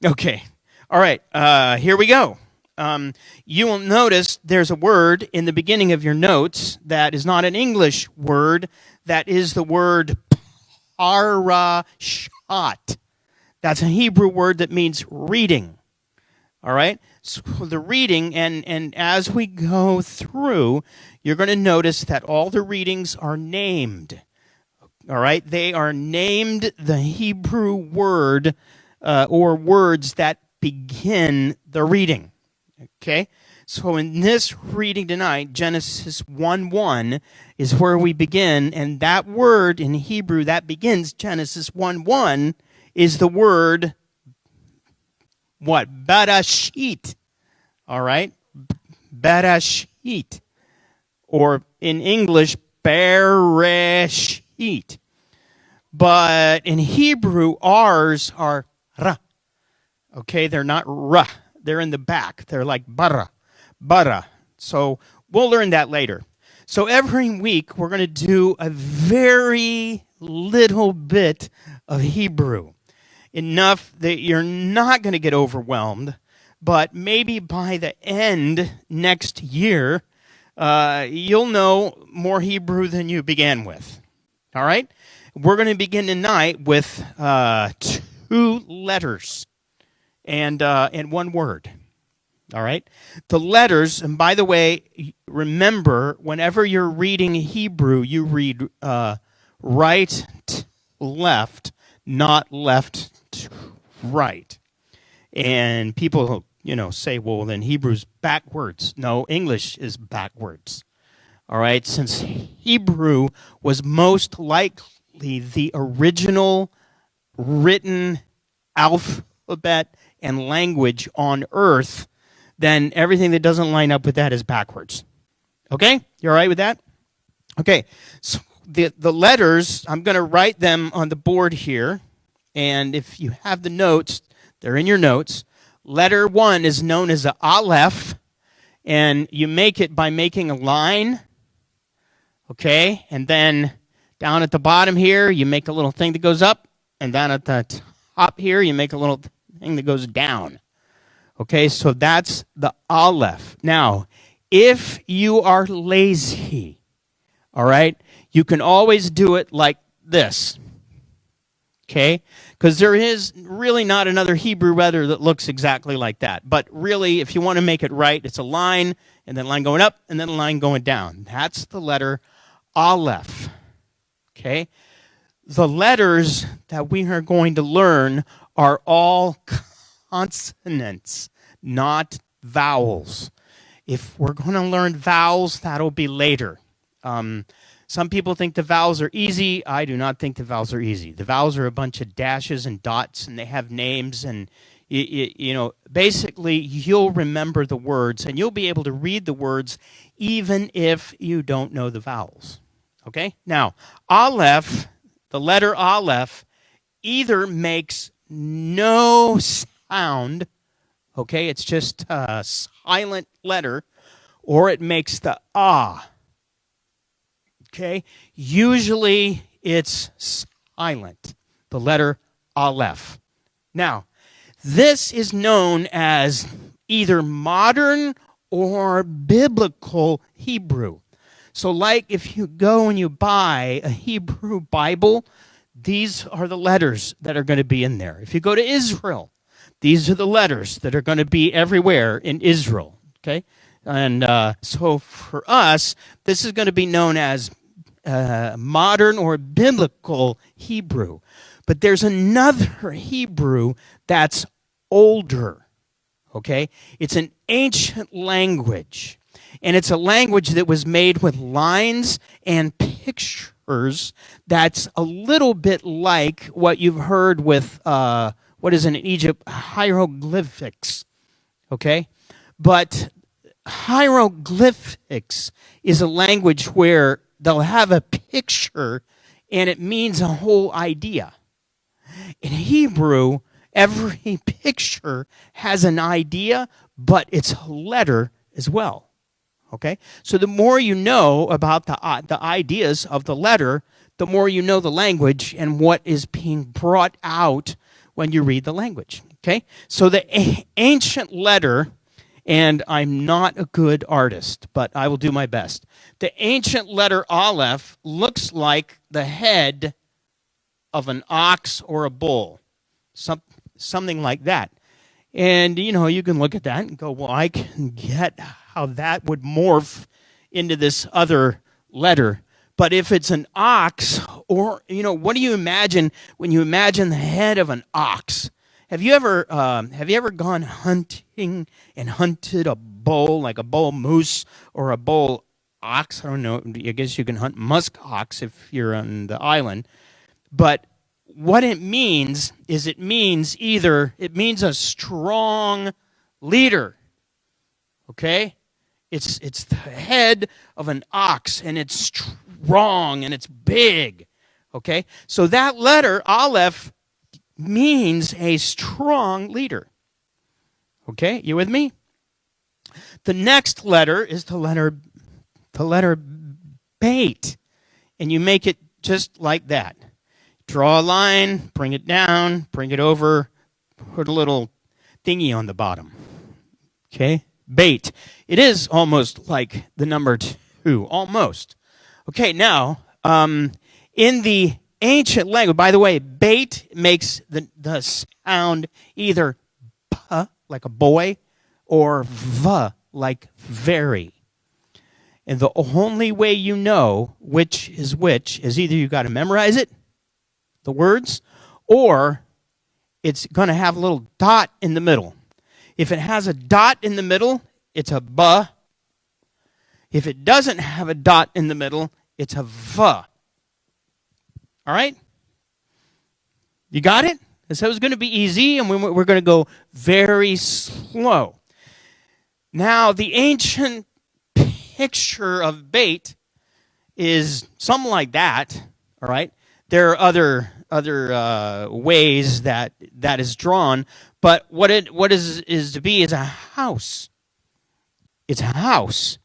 Okay. All right. Here we go. You will notice there's a word in the beginning of your notes that is not an English word. That is the word parashat. That's a Hebrew word that means reading. All right? So the reading, and as we go through, you're going to notice that all the readings are named. All right? They are named the Hebrew word or words that begin the reading. Okay? So in this reading tonight, Genesis 1:1 is where we begin, and that word in Hebrew that begins Genesis 1:1 is the word, what? Bereshit. All right? Bereshit. Or in English, Bereshit. But in Hebrew, R's are ra. Okay, they're not ra. They're in the back. They're like bara. Bara. So we'll learn that later. So every week, we're going to do a very little bit of Hebrew. Enough that you're not going to get overwhelmed, but maybe by the end next year, you'll know more Hebrew than you began with. All right? We're going to begin tonight with 2 letters and one word. All right? The letters, and by the way, remember, whenever you're reading Hebrew, you read right to left, not left to right. And people, say, well, then Hebrew's backwards. No, English is backwards. All right? Since Hebrew was most likely the original written alphabet and language on earth, then everything that doesn't line up with that is backwards. Okay? You all right with that? Okay. So the letters, I'm going to write them on the board here. And if you have the notes, they're in your notes. Letter 1 is known as the Alef. And you make it by making a line. Okay? And then down at the bottom here, you make a little thing that goes up. And down at the top here, you make a little thing that goes down. Okay, so that's the Alef. Now, if you are lazy, all right, you can always do it like this. Okay? Because there is really not another Hebrew letter that looks exactly like that. But really, if you want to make it right, it's a line, and then a line going up, and then a line going down. That's the letter Alef. Okay? The letters that we are going to learn are all consonants, not vowels. If we're going to learn vowels, that'll be later. Some people think the vowels are easy. I do not think the vowels are easy. The vowels are a bunch of dashes and dots, and they have names, and basically you'll remember the words, and you'll be able to read the words even if you don't know the vowels. Okay? Now, Alef, the letter Alef, either makes no sound, okay, it's just a silent letter, or it makes the ah. Okay? Usually it's silent, the letter Alef. Now, this is known as either modern or biblical Hebrew. So like if you go and you buy a Hebrew Bible, these are the letters that are going to be in there. If you go to Israel, these are the letters that are going to be everywhere in Israel. Okay? And so for us, this is going to be known as modern or biblical Hebrew. But there's another Hebrew that's older. Okay? It's an ancient language. And it's a language that was made with lines and pictures that's a little bit like what you've heard with, what is in Egypt, hieroglyphics. Okay? But hieroglyphics is a language where they'll have a picture and it means a whole idea. In Hebrew, every picture has an idea, but it's a letter as well. Okay? So the more you know about the ideas of the letter, the more you know the language and what is being brought out when you read the language. Okay? So the ancient letter, and I'm not a good artist, but I will do my best. The ancient letter Alef looks like the head of an ox or a bull, something like that. And, you can look at that and go, well, I can get how that would morph into this other letter. But if it's an ox, or, what do you imagine when you imagine the head of an ox? Have you ever gone hunting and hunted a bull, like a bull moose or a bull ox? I don't know. I guess you can hunt musk ox if you're on the island. But what it means is it means a strong leader. Okay? It's the head of an ox, and it's strong and it's big. Okay? So that letter, Alef, means a strong leader. Okay? You with me? The next letter is the letter Beit. And you make it just like that. Draw a line, bring it down, bring it over, put a little thingy on the bottom. Okay? Beit. It is almost like the number 2. Almost. Okay, now, in the ancient language, by the way, Beit makes the sound either p, like a boy, or v, like very. And the only way you know which is either you got to memorize it, the words, or it's going to have a little dot in the middle. If it has a dot in the middle, it's a b. If it doesn't have a dot in the middle, it's a v. All right? You got it? So it's going to be easy, and we're going to go very slow. Now, the ancient picture of Beit is something like that, all right? There are other ways that is drawn, but what is to be is a house. It's a house.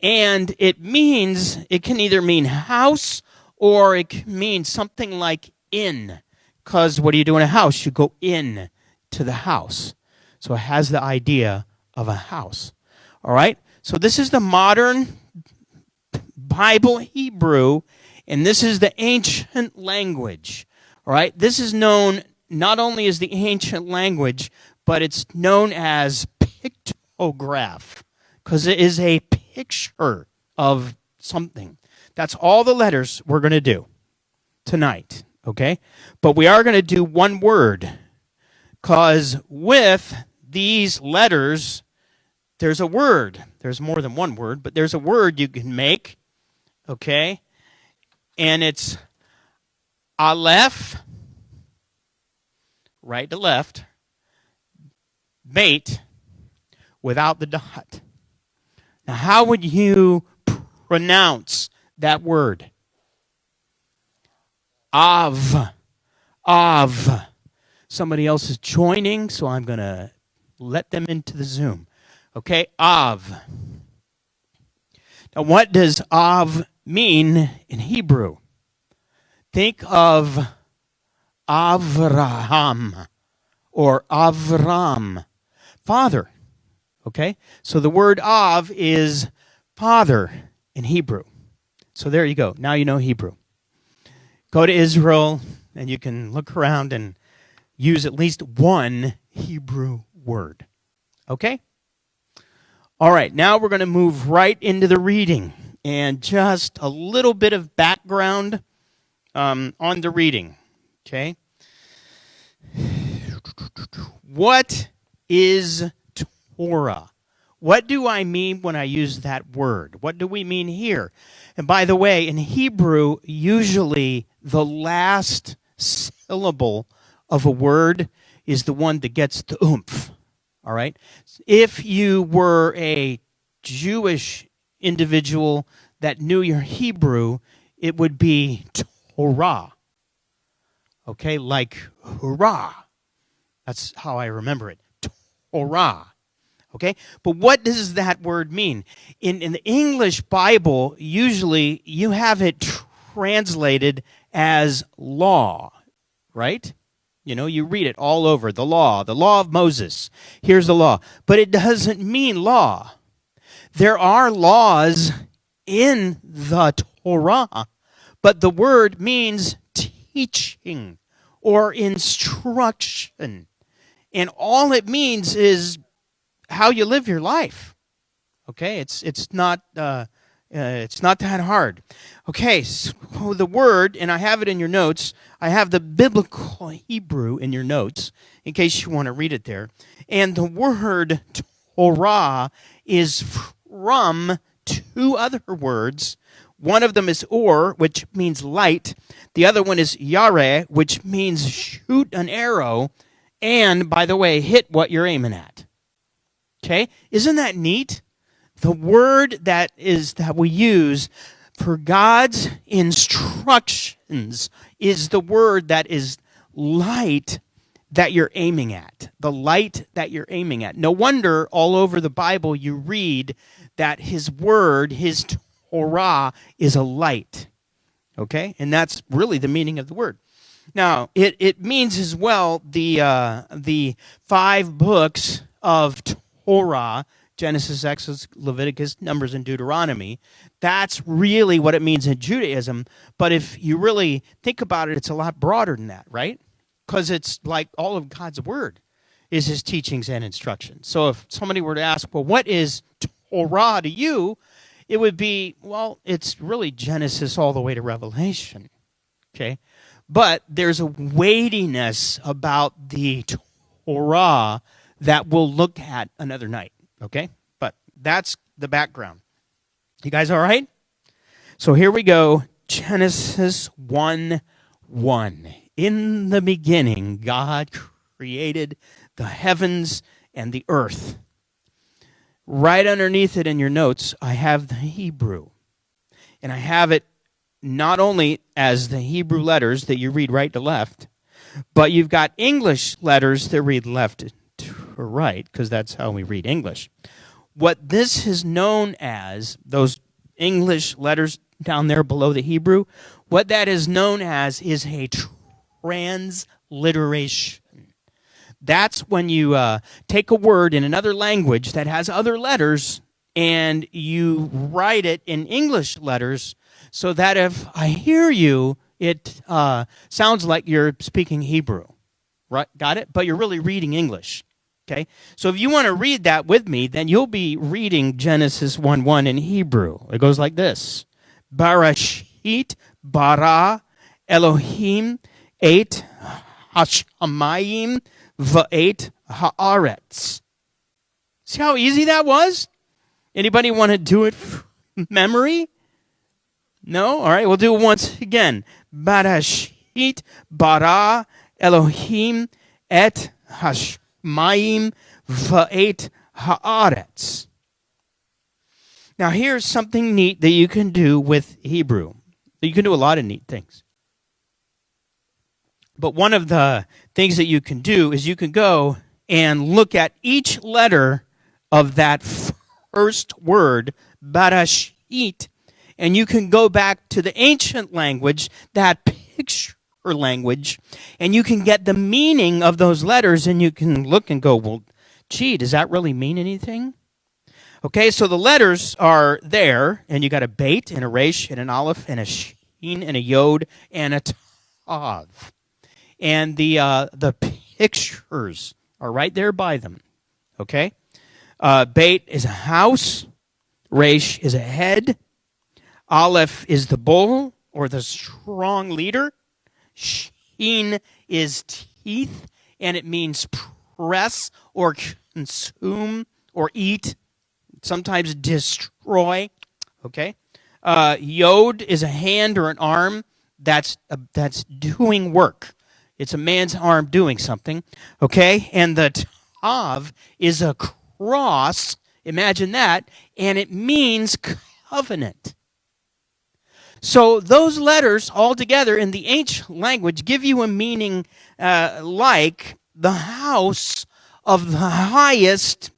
And it can either mean house or it can mean something like inn. Because what do you do in a house? You go in to the house. So it has the idea of a house. All right? So this is the modern Bible Hebrew, and this is the ancient language. All right? This is known not only as the ancient language, but it's known as pictograph, because it is a picture of something. That's all the letters we're going to do tonight, okay? But we are going to do one word, because with these letters, there's a word. There's more than one word, but there's a word you can make, okay? And it's Alef, right to left, Beit, without the dot. Now, how would you pronounce that word? Av. Somebody else is joining, so I'm going to let them into the Zoom. Okay, Av. Now, what does Av mean in Hebrew? Think of Avraham or Avram, father. Okay, so the word Av is father in Hebrew. So there you go. Now you know Hebrew. Go to Israel, and you can look around and use at least one Hebrew word. Okay? All right, now we're going to move right into the reading. And just a little bit of background on the reading. Okay? What is Torah? What do I mean when I use that word? What do we mean here? And by the way, in Hebrew, usually the last syllable of a word is the one that gets the oomph. All right? If you were a Jewish individual that knew your Hebrew, it would be Torah. Okay? Like hurrah. That's how I remember it. Torah. Okay? But what does that word mean? In the English Bible, usually you have it translated as law, right? You know, you read it all over. The law of Moses. Here's the law. But it doesn't mean law. There are laws in the Torah, but the word means teaching or instruction. And all it means is how you live your life. Okay, it's not that hard. Okay, so the word, and I have it in your notes. I have the biblical Hebrew in your notes in case you want to read it there. And the word Torah is from two other words. One of them is or, which means light. The other one is yare, which means shoot an arrow. And, by the way, hit what you're aiming at. Okay? Isn't that neat? The word that we use for God's instructions is the word that is light that you're aiming at. The light that you're aiming at. No wonder all over the Bible you read that his word, his Torah, is a light. Okay? And that's really the meaning of the word. Now, it means as well the 5 books of Torah, Genesis, Exodus, Leviticus, Numbers, and Deuteronomy. That's really what it means in Judaism. But if you really think about it, it's a lot broader than that, right? Because it's like all of God's word is his teachings and instructions. So if somebody were to ask, well, what is Torah to you? It would be, well, it's really Genesis all the way to Revelation, okay? But there's a weightiness about the Torah that we'll look at another night, okay? But that's the background. You guys all right? So here we go. Genesis 1:1. In the beginning, God created the heavens and the earth. Right underneath it in your notes, I have the Hebrew. And I have it not only as the Hebrew letters that you read right to left, but you've got English letters that read left to right, because that's how we read English. What this is known as, those English letters down there below the Hebrew, what that is known as is a transliteration. That's when you take a word in another language that has other letters and you write it in English letters so that if I hear you, it sounds like you're speaking Hebrew. Right? Got it? But you're really reading English. Okay? So if you want to read that with me, then you'll be reading Genesis 1:1 in Hebrew. It goes like this. Bereshit bara Elohim et hashamayim va'et haaretz. See how easy that was? Anybody want to do it from memory? No? All right, we'll do it once again. Bereshit bara Elohim et hashamayim va'et haaretz. Now here's something neat that you can do with Hebrew. You can do a lot of neat things. But one of the things that you can do is you can go and look at each letter of that first word, Bereshit, and you can go back to the ancient language, that picture language, and you can get the meaning of those letters, and you can look and go, well, gee, does that really mean anything? Okay, so the letters are there, and you got a beit, and a resh, and an aleph, and a shin, and a yod, and a tav. And the pictures are right there by them. Okay? Beit is a house. Resh is a head. Aleph is the bull, or the strong leader. Shin is teeth, and it means press, or consume, or eat. Sometimes destroy. Okay? Yod is a hand or an arm that's doing work. It's a man's arm doing something, okay? And the tav is a cross, imagine that, and it means covenant. So those letters all together in the ancient language give you a meaning like the house of the highest,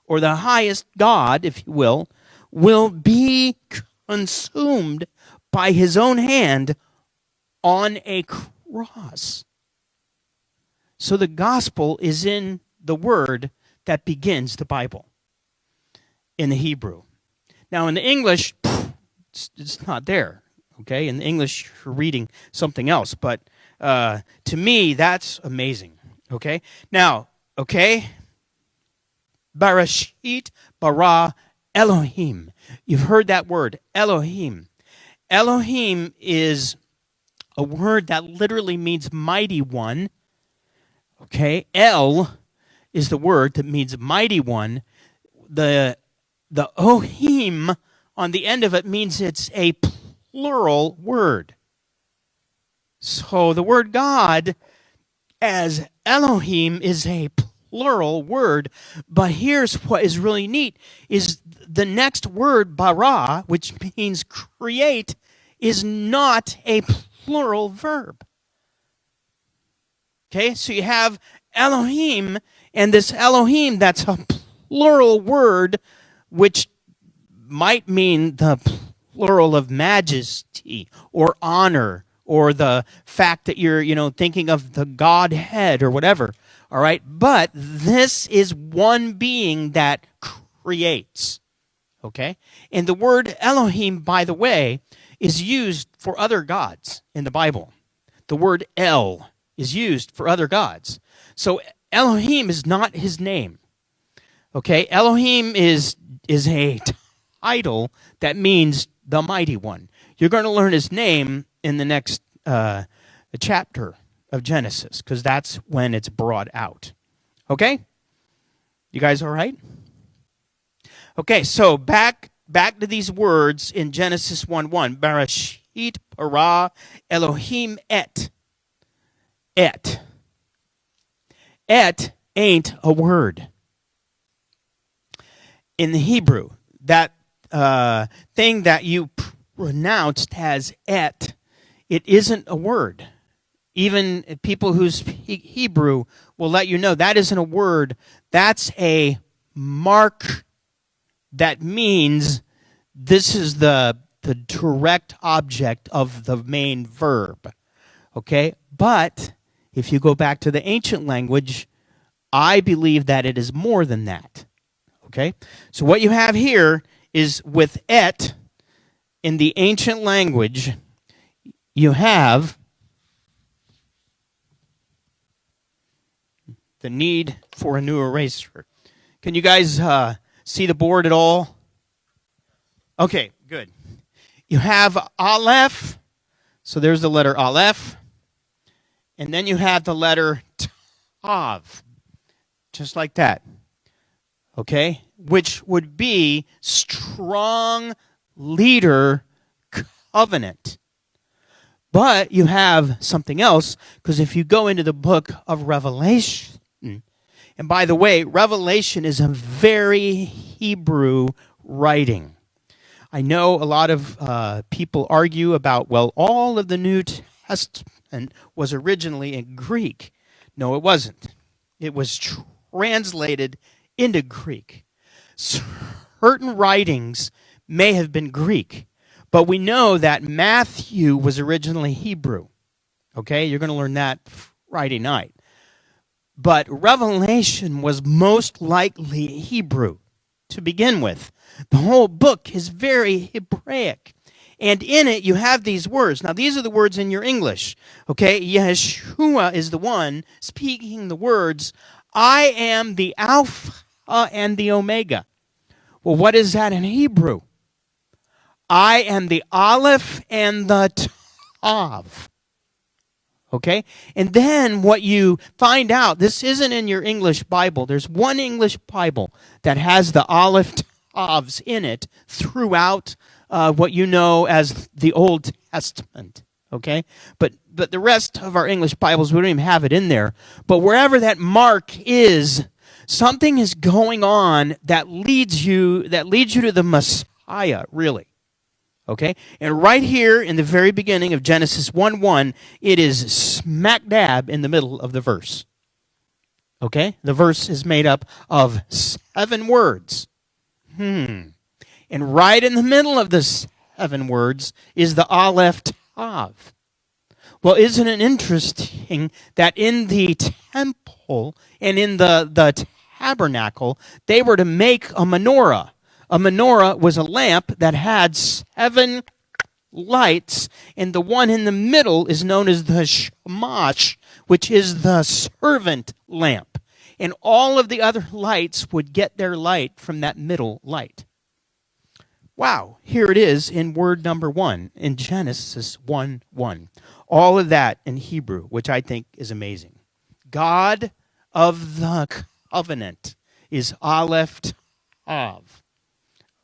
or the highest God, if you will be consumed by his own hand on a cross. So the gospel is in the word that begins the Bible, in the Hebrew. Now, in the English, it's not there, okay? In the English, you're reading something else. But to me, that's amazing, okay? Now, okay, Bereshit bara Elohim. You've heard that word, Elohim. Elohim is a word that literally means mighty one. Okay, El is the word that means mighty one. The Ohim on the end of it means it's a plural word. So the word God as Elohim is a plural word, but here's what is really neat, is the next word, bara, which means create, is not a plural verb. Okay, so you have Elohim, and this Elohim, that's a plural word, which might mean the plural of majesty or honor, or the fact that you're, thinking of the Godhead or whatever. All right, but this is one being that creates. Okay, and the word Elohim, by the way, is used for other gods in the Bible. The word El is used for other gods. So Elohim is not his name. Okay, Elohim is a title that means the mighty one. You're going to learn his name in the next chapter of Genesis, because that's when it's brought out. Okay? You guys all right? Okay, so back to these words in Genesis 1:1. Bereshit bara Elohim et. Et. Et ain't a word. In the Hebrew, that thing that you pronounced as et, it isn't a word. Even people who speak Hebrew will let you know that isn't a word. That's a mark that means this is the direct object of the main verb. Okay? But if you go back to the ancient language, I believe that it is more than that. Okay? So what you have here is with et, in the ancient language, you have the need for a new eraser. Can you guys see the board at all? Okay, good. You have Alef, so there's the letter Alef, and then you have the letter Tav, just like that. Okay, which would be strong leader covenant. But you have something else, because if you go into the book of Revelation, and by the way, Revelation is a very Hebrew writing. I know a lot of people argue about, well, all of the New Testament was originally in Greek. No, it wasn't. It was translated into Greek. Certain writings may have been Greek, but we know that Matthew was originally Hebrew. Okay, you're going to learn that Friday night. But Revelation was most likely Hebrew to begin with. The whole book is very Hebraic. And in it, you have these words. Now, these are the words in your English. Okay, Yeshua is the one speaking the words, I am the Alpha and the Omega. Well, what is that in Hebrew? I am the Alef and the Tav. Okay? And then what you find out, this isn't in your English Bible. There's one English Bible that has the Aleph Tavs in it throughout what you know as the Old Testament. Okay? But the rest of our English Bibles, we don't even have it in there. But wherever that mark is, something is going on that leads you to the Messiah, really. Okay? And right here in the very beginning of Genesis 1:1, it is smack dab in the middle of the verse. Okay? The verse is made up of 7 words. And right in the middle of the 7 words is the Aleph Tav. Well, isn't it interesting that in the temple and in the tabernacle, they were to make a menorah. A menorah was a lamp that had 7 lights, and the one in the middle is known as the shamash, which is the servant lamp. And all of the other lights would get their light from that middle light. Wow, here it is in word number 1 in Genesis 1:1. All of that in Hebrew, which I think is amazing. God of the covenant is Alef Tav.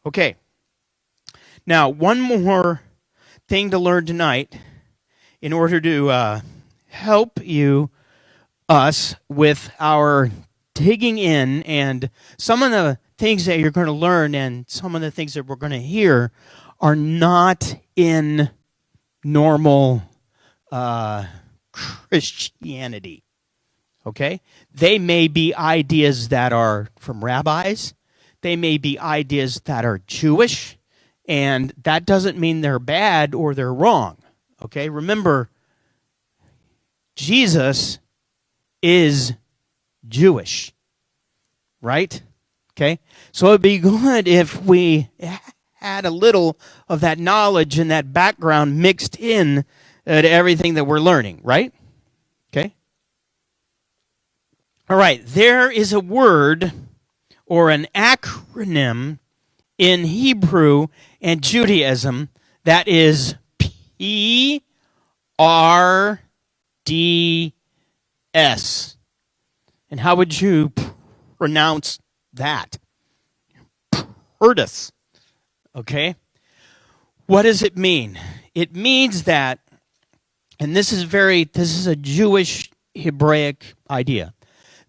Okay. Now, one more thing to learn tonight in order to help us with our digging in, and some of the things that you're going to learn and some of the things that we're going to hear are not in normal Christianity. Okay? They may be ideas that are from rabbis. They may be ideas that are Jewish, and that doesn't mean they're bad or they're wrong. Okay? Remember, Jesus is Jewish, right? Okay? So it'd be good if we had a little of that knowledge and that background mixed in to everything that we're learning, right? Okay? All right, there is a word or an acronym in Hebrew and Judaism that is PRDS. And how would you pronounce that? Purdus. Okay? What does it mean? It means that, and this is a Jewish Hebraic idea.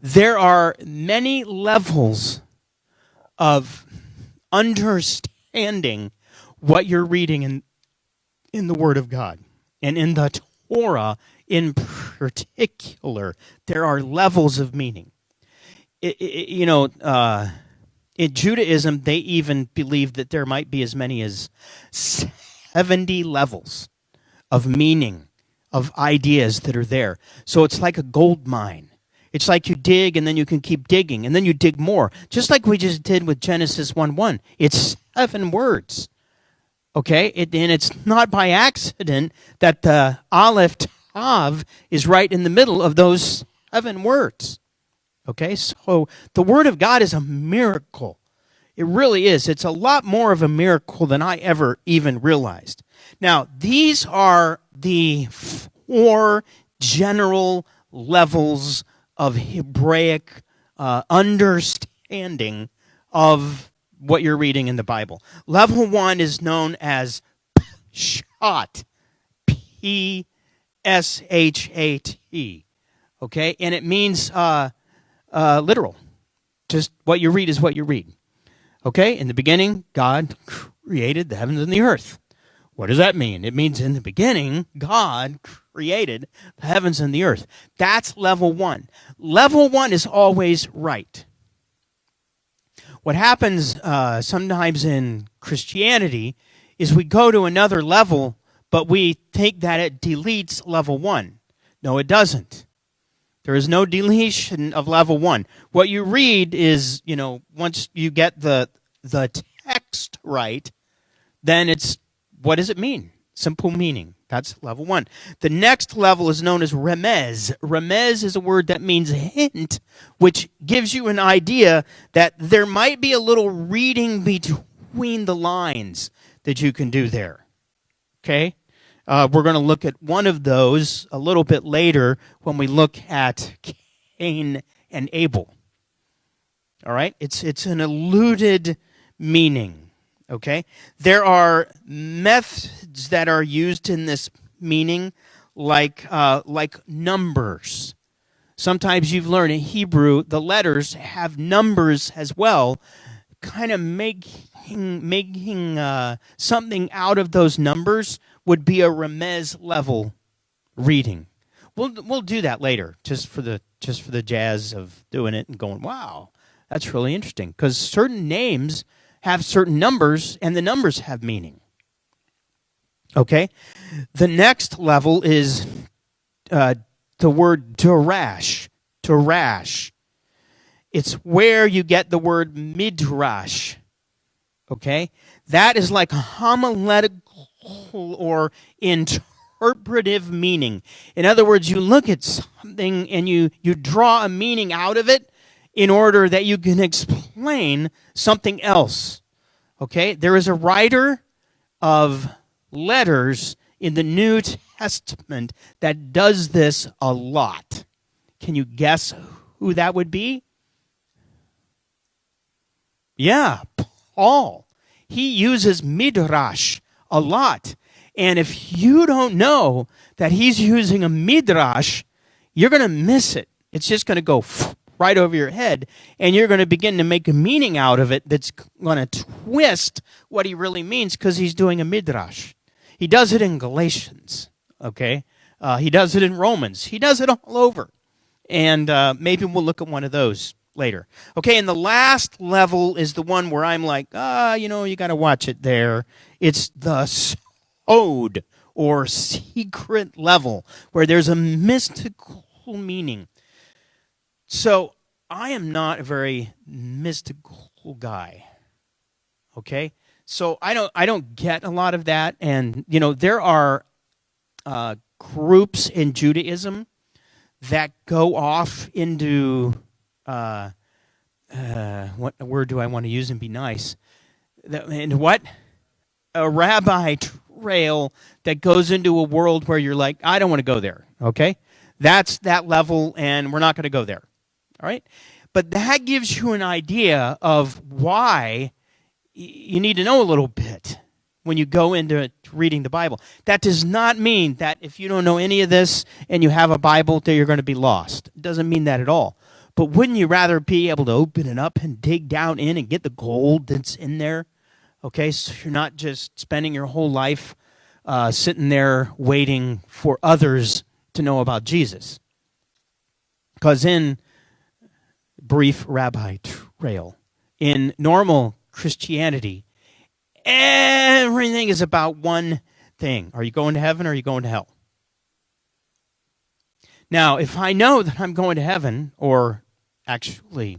There are many levels of understanding what you're reading in the Word of God. And in the Torah in particular, there are levels of meaning. In Judaism, they even believe that there might be as many as 70 levels of meaning, of ideas that are there. So it's like a gold mine. It's like you dig and then you can keep digging and then you dig more. Just like we just did with Genesis 1:1. It's 7 words. Okay? And it's not by accident that the Alef Tav is right in the middle of those 7 words. Okay? So the Word of God is a miracle. It really is. It's a lot more of a miracle than I ever even realized. Now, these are the 4 general levels of Hebraic understanding of what you're reading in the Bible. Level 1 is known as Pshat, P-S-H-A-T. Okay, and it means literal. Just what you read is what you read. Okay, in the beginning, God created the heavens and the earth. What does that mean? It means in the beginning, God created the heavens and the earth. That's level 1. Level 1 is always right. What happens sometimes in Christianity is we go to another level, but we think that it deletes level 1. No, it doesn't. There is no deletion of level 1. What you read is, once you get the text right, then it's, what does it mean? Simple meaning. That's level 1. The next level is known as remez. Remez is a word that means hint, which gives you an idea that there might be a little reading between the lines that you can do there. Okay? We're going to look at one of those a little bit later when we look at Cain and Abel. All right? It's an alluded meaning. Okay? There are methods that are used in this meaning like numbers. Sometimes you've learned in Hebrew the letters have numbers as well, kind of making something out of those numbers would be a remez level reading. We'll do that later, just for the jazz of doing it and going, wow, that's really interesting, because certain names have certain numbers, and the numbers have meaning. Okay? The next level is the word darash. to rash. It's where you get the word midrash. Okay? That is like a homiletical or interpretive meaning. In other words, you look at something and you draw a meaning out of it in order that you can explain something else. Okay? There is a writer of letters in the New Testament that does this a lot. Can you guess who that would be? Yeah, Paul. He uses midrash a lot. And if you don't know that he's using a midrash, you're going to miss it. It's just going to go right over your head, and you're going to begin to make a meaning out of it that's going to twist what he really means because he's doing a midrash. He does it in Galatians, okay? He does it in Romans. He does it all over. And maybe we'll look at one of those later. Okay, and the last level is the one where I'm like, you got to watch it there. It's the sod, or secret level, where there's a mystical meaning. So I am not a very mystical guy, okay? So I don't get a lot of that. And, there are groups in Judaism that go off into, what word do I want to use and be nice? And what? A rabbi trail that goes into a world where you're like, I don't want to go there, okay? That's that level, and we're not going to go there, all right? But that gives you an idea of why you need to know a little bit when you go into reading the Bible. That does not mean that if you don't know any of this and you have a Bible that you're going to be lost. It doesn't mean that at all. But wouldn't you rather be able to open it up and dig down in and get the gold that's in there? Okay, so you're not just spending your whole life sitting there waiting for others to know about Jesus. Because in brief rabbi trail, in normal Christianity, everything is about one thing. Are you going to heaven or are you going to hell? Now, if I know that I'm going to heaven, or actually,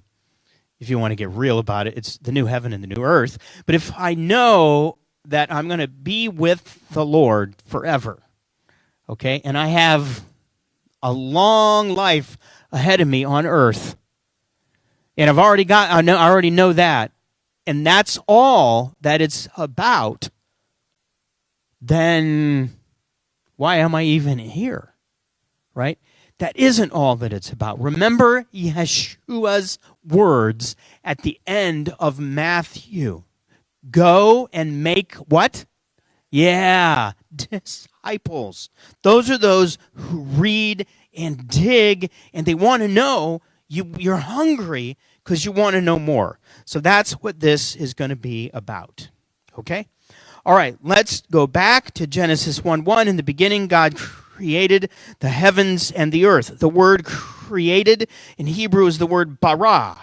if you want to get real about it, it's the new heaven and the new earth. But if I know that I'm going to be with the Lord forever, okay, and I have a long life ahead of me on earth, and I already know that, and that's all that it's about, then why am I even here? Right? That isn't all that it's about. Remember Yeshua's words at the end of Matthew. Go and make what? Yeah, disciples. Those are those who read and dig, and they want to know. You're hungry because you want to know more. So that's what this is going to be about. Okay? All right, let's go back to Genesis 1:1. In the beginning, God created the heavens and the earth. The word created in Hebrew is the word bara.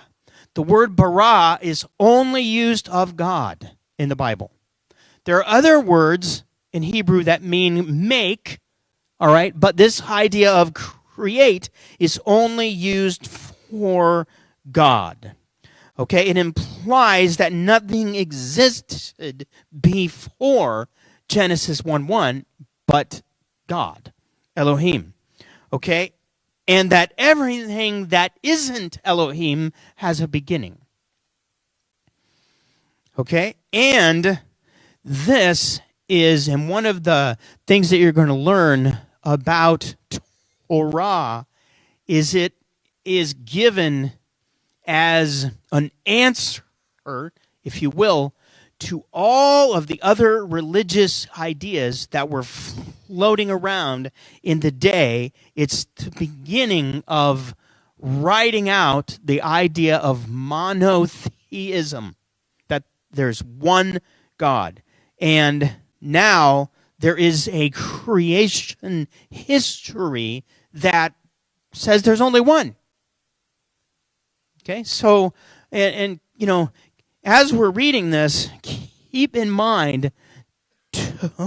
The word bara is only used of God in the Bible. There are other words in Hebrew that mean make, all right, but this idea of create is only used for God. Okay, it implies that nothing existed before Genesis 1:1 but God, Elohim. Okay, and that everything that isn't Elohim has a beginning. Okay, and this is, and one of the things that you're going to learn about Torah is it is given as an answer, if you will, to all of the other religious ideas that were floating around in the day. It's the beginning of writing out the idea of monotheism, that there's one God. And now there is a creation history that says there's only one. Okay, so, and you know, as we're reading this, keep in mind, to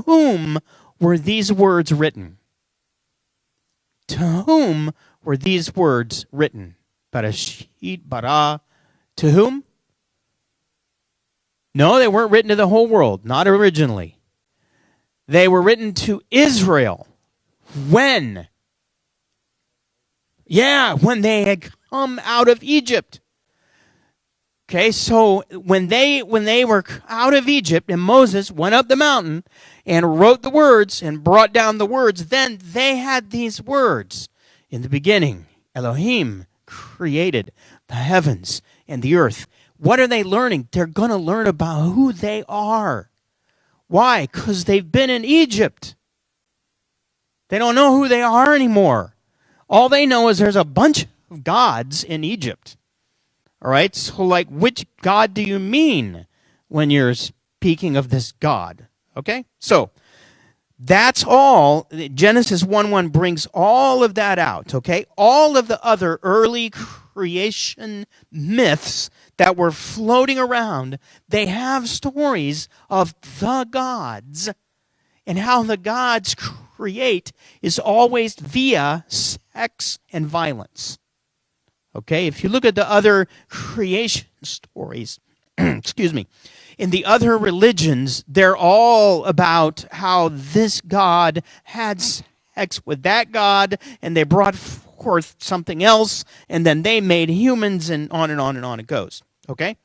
whom were these words written? To whom were these words written? Bereshit bara. To whom? No, they weren't written to the whole world, not originally. They were written to Israel. When? Yeah, when they had come out of Egypt. Okay, so when they were out of Egypt and Moses went up the mountain and wrote the words and brought down the words, then they had these words. In the beginning, Elohim created the heavens and the earth. What are they learning? They're going to learn about who they are. Why? Because they've been in Egypt. They don't know who they are anymore. All they know is there's a bunch of gods in Egypt. All right, so like, which God do you mean when you're speaking of this God? Okay, so that's all. Genesis 1:1 brings all of that out, okay? All of the other early creation myths that were floating around, they have stories of the gods, and how the gods create is always via sex and violence. Okay, if you look at the other creation stories, excuse me, in the other religions, they're all about how this God had sex with that God, and they brought forth something else, and then they made humans, and on and on and on it goes. Okay?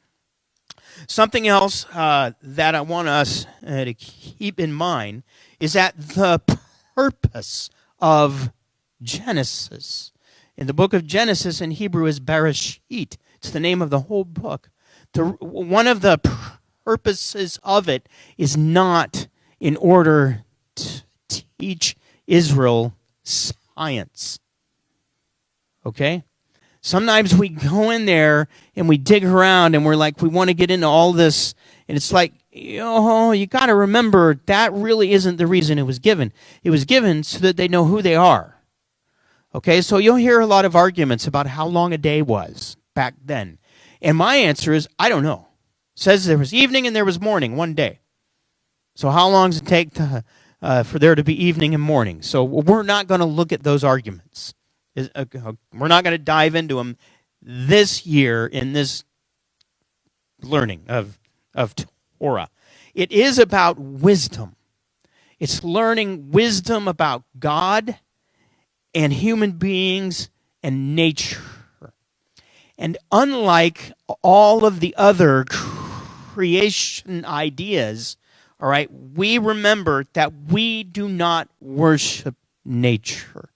Something else that I want us to keep in mind is that the purpose of Genesis, in the book of Genesis in Hebrew, is Bereshit. It's the name of the whole book. One of the purposes of it is not in order to teach Israel science. Okay? Sometimes we go in there and we dig around and we're like, we want to get into all this. And it's like, you got to remember that really isn't the reason it was given. It was given so that they know who they are. Okay, so you'll hear a lot of arguments about how long a day was back then. And my answer is, I don't know. It says there was evening and there was morning one day. So how long does it take for there to be evening and morning? So we're not going to look at those arguments. We're not going to dive into them this year in this learning of Torah. It is about wisdom. It's learning wisdom about God and human beings and nature. And unlike all of the other creation ideas, all right, we remember that we do not worship nature.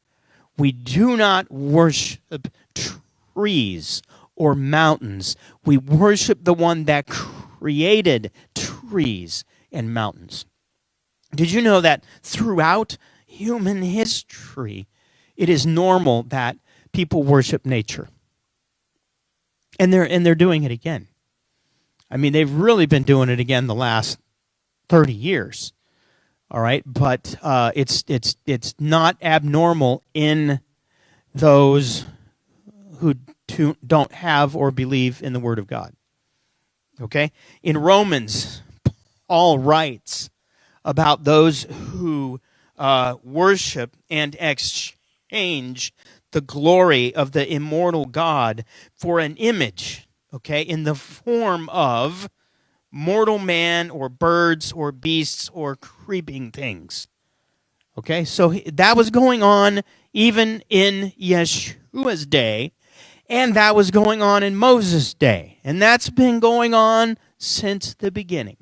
We do not worship trees or mountains. We worship the one that created trees and mountains. Did you know that throughout human history, it is normal that people worship nature? And they're doing it again. I mean, they've really been doing it again the last 30 years. All right, but it's not abnormal in those who don't have or believe in the Word of God. Okay? In Romans, Paul writes about those who worship and exchange the glory of the immortal God for an image, okay, in the form of mortal man or birds or beasts or creeping things. Okay, so that was going on even in Yeshua's day, and that was going on in Moses' day, and that's been going on since the beginning.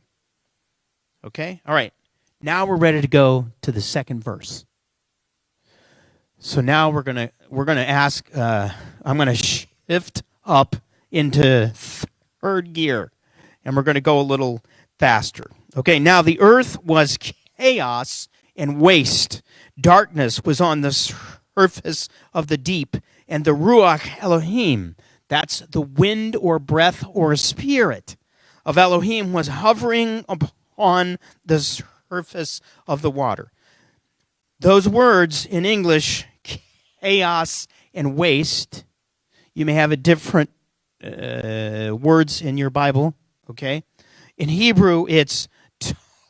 Okay, all right, now we're ready to go to the second verse. So now we're gonna ask. I'm gonna shift up into third gear, and we're gonna go a little faster. Okay, now the earth was chaos and waste. Darkness was on the surface of the deep, and the Ruach Elohim, that's the wind or breath or spirit of Elohim, was hovering upon the surface of the water. Those words in English, chaos and waste, you may have a different words in your Bible, okay? In Hebrew, it's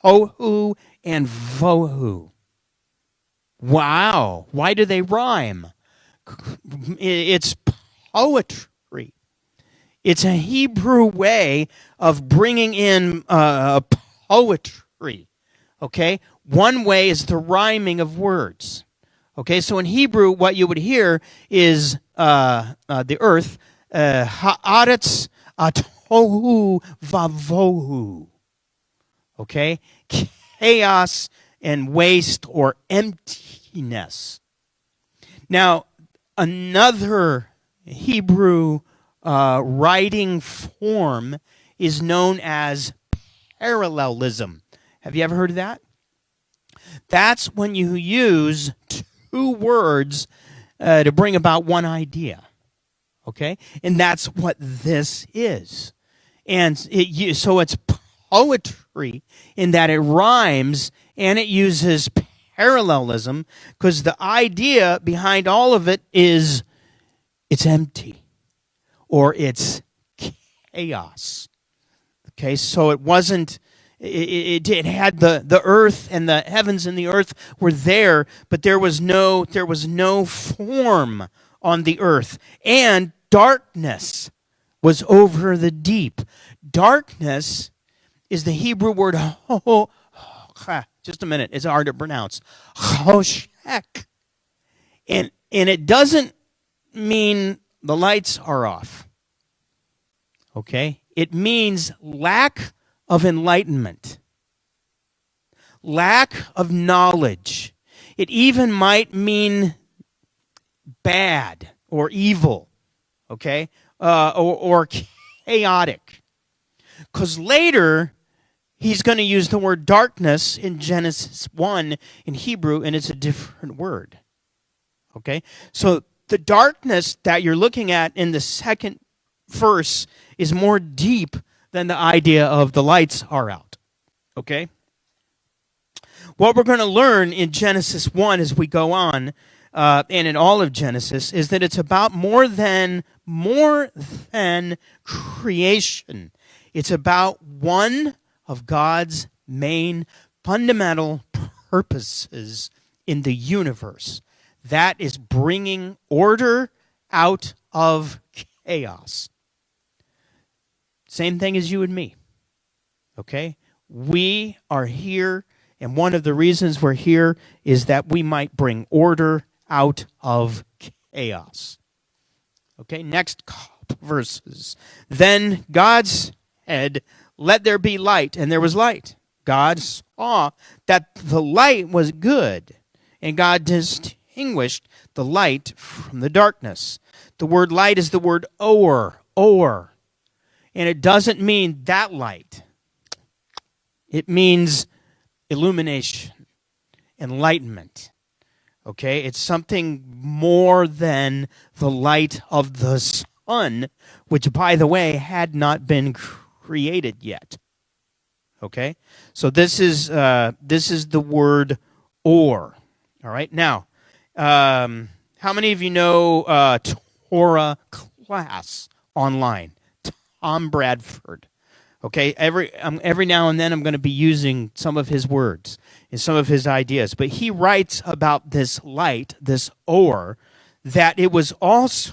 tohu and vohu. Wow. Why do they rhyme? It's poetry. It's a Hebrew way of bringing in poetry. Okay? One way is the rhyming of words. Okay, so in Hebrew, what you would hear is the earth, haaretz atohu vavohu. Okay, chaos and waste or emptiness. Now, another Hebrew writing form is known as parallelism. Have you ever heard of that? That's when you use two words to bring about one idea. Okay? And that's what this is. And so it's poetry in that it rhymes and it uses parallelism because the idea behind all of it is it's empty or it's chaos. Okay? So it wasn't... It had the earth and the heavens and the earth were there, but there was no form on the earth, and darkness was over the deep. Darkness is the Hebrew word just a minute, it's hard to pronounce. Choshek. And it doesn't mean the lights are off. Okay? It means lack of enlightenment, lack of knowledge. It even might mean bad or evil, okay, or chaotic. Because later, he's going to use the word darkness in Genesis 1 in Hebrew, and it's a different word, okay? So the darkness that you're looking at in the second verse is more deep than the idea of the lights are out. Okay? What we're going to learn in Genesis 1 as we go on, and in all of Genesis, is that it's about more than creation. It's about one of God's main fundamental purposes in the universe. That is bringing order out of chaos. Same thing as you and me, okay? We are here, and one of the reasons we're here is that we might bring order out of chaos. Okay, next couple verses. Then God said, "Let there be light," and there was light. God saw that the light was good, and God distinguished the light from the darkness. The word light is the word or. And it doesn't mean that light. It means illumination, enlightenment. Okay? It's something more than the light of the sun, which, by the way, had not been created yet. Okay? So this is the word or. All right? Now, how many of you know Torah class online? Tom Bradford. Okay, every now and then I'm going to be using some of his words and some of his ideas. But he writes about this light, this or, that it was also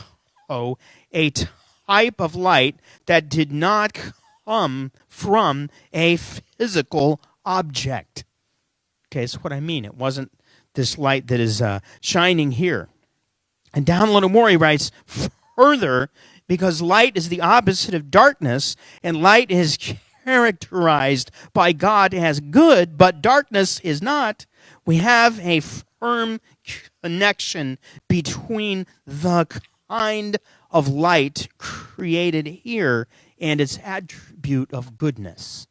a type of light that did not come from a physical object. Okay, that's what I mean. It wasn't this light that is shining here. And down a little more he writes, further, because light is the opposite of darkness, and light is characterized by God as good, but darkness is not. We have a firm connection between the kind of light created here and its attribute of goodness.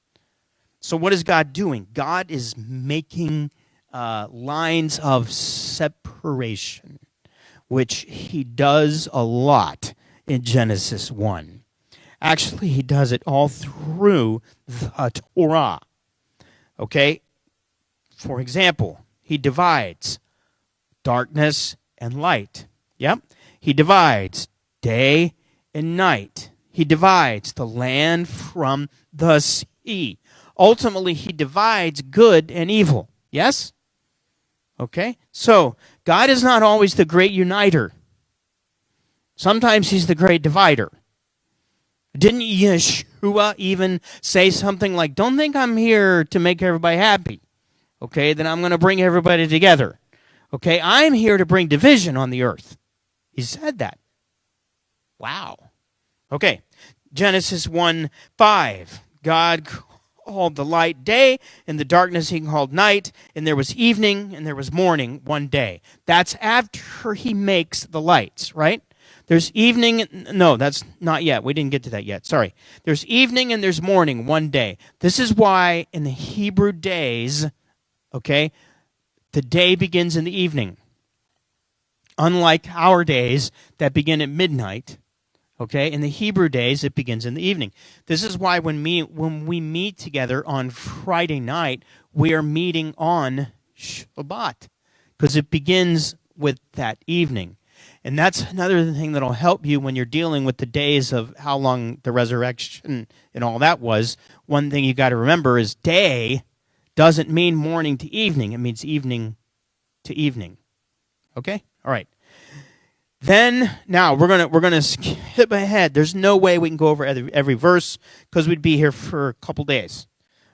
So what is God doing? God is making lines of separation, which he does a lot in Genesis 1. Actually, he does it all through the Torah. Okay? For example, he divides darkness and light. Yep. He divides day and night. He divides the land from the sea. Ultimately, he divides good and evil. Yes? Okay? So, God is not always the great uniter. Sometimes he's the great divider. Didn't Yeshua even say something like, don't think I'm here to make everybody happy. Okay, then I'm going to bring everybody together. Okay, I'm here to bring division on the earth. He said that. Wow. Okay, Genesis 1:5. God called the light day, and the darkness he called night, and there was evening, and there was morning one day. That's after he makes the lights, right? There's evening. No, that's not yet. We didn't get to that yet. Sorry. There's evening and there's morning one day. This is why in the Hebrew days, okay, the day begins in the evening. Unlike our days that begin at midnight, okay, in the Hebrew days it begins in the evening. This is why when we meet together on Friday night, we are meeting on Shabbat, because it begins with that evening. And that's another thing that'll help you when you're dealing with the days of how long the resurrection and all that was. One thing you got to remember is day doesn't mean morning to evening. It means evening to evening. Okay? All right. Then, now, we're gonna skip ahead. There's no way we can go over every verse because we'd be here for a couple days.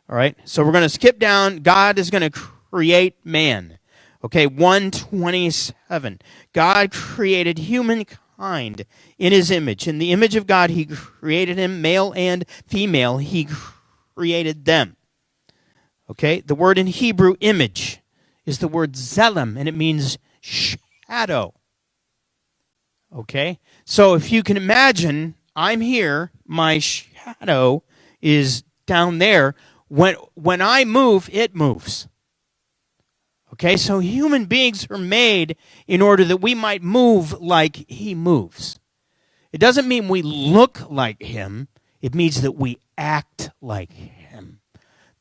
All right? So we're going to skip down. God is going to create man. Okay, 1:27. God created humankind in his image. In the image of God, he created him, male and female. He created them. Okay, the word in Hebrew, image, is the word zelem, and it means shadow. Okay, so if you can imagine, I'm here, my shadow is down there. When I move, it moves. Okay, so human beings are made in order that we might move like he moves. It doesn't mean we look like him. It means that we act like him.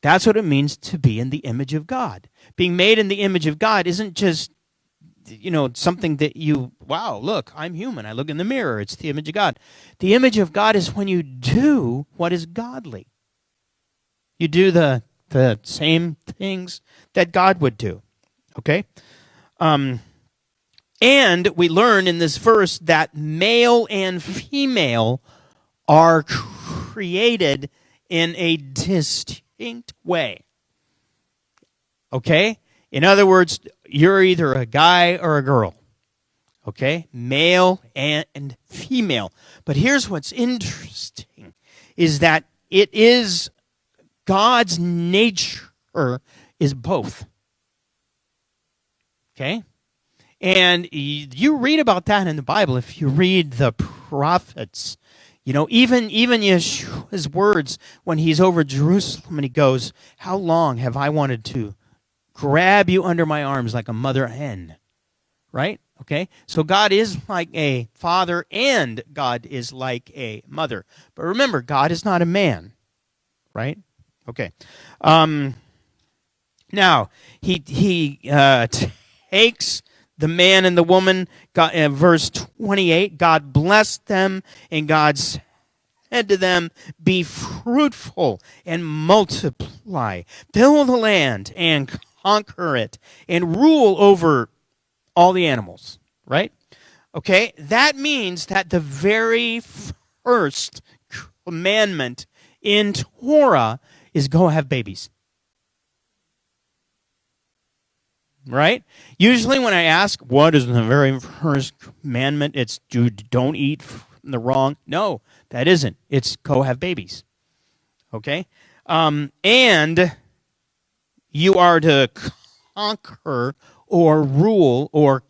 That's what it means to be in the image of God. Being made in the image of God isn't just, something that wow, look, I'm human. I look in the mirror. It's the image of God. The image of God is when you do what is godly. You do the same things that God would do. Okay? And we learn in this verse that male and female are created in a distinct way. Okay? In other words, you're either a guy or a girl. Okay? Male and female. But here's what's interesting, is that it is God's nature is both. Okay? And you read about that in the Bible. If you read the prophets, even Yeshua's words when he's over Jerusalem and he goes, how long have I wanted to grab you under my arms like a mother hen? Right? Okay? So God is like a father and God is like a mother. But remember, God is not a man. Right? Okay. Now, he takes the man and the woman. God, verse 28, God blessed them, and God said to them, be fruitful and multiply, fill the land and conquer it, and rule over all the animals. Right? Okay, that means that the very first commandment in Torah is go have babies. Right? Usually when I ask, what is the very first commandment? It's don't eat from the wrong. No, that isn't. It's go have babies. Okay? And you are to conquer or rule or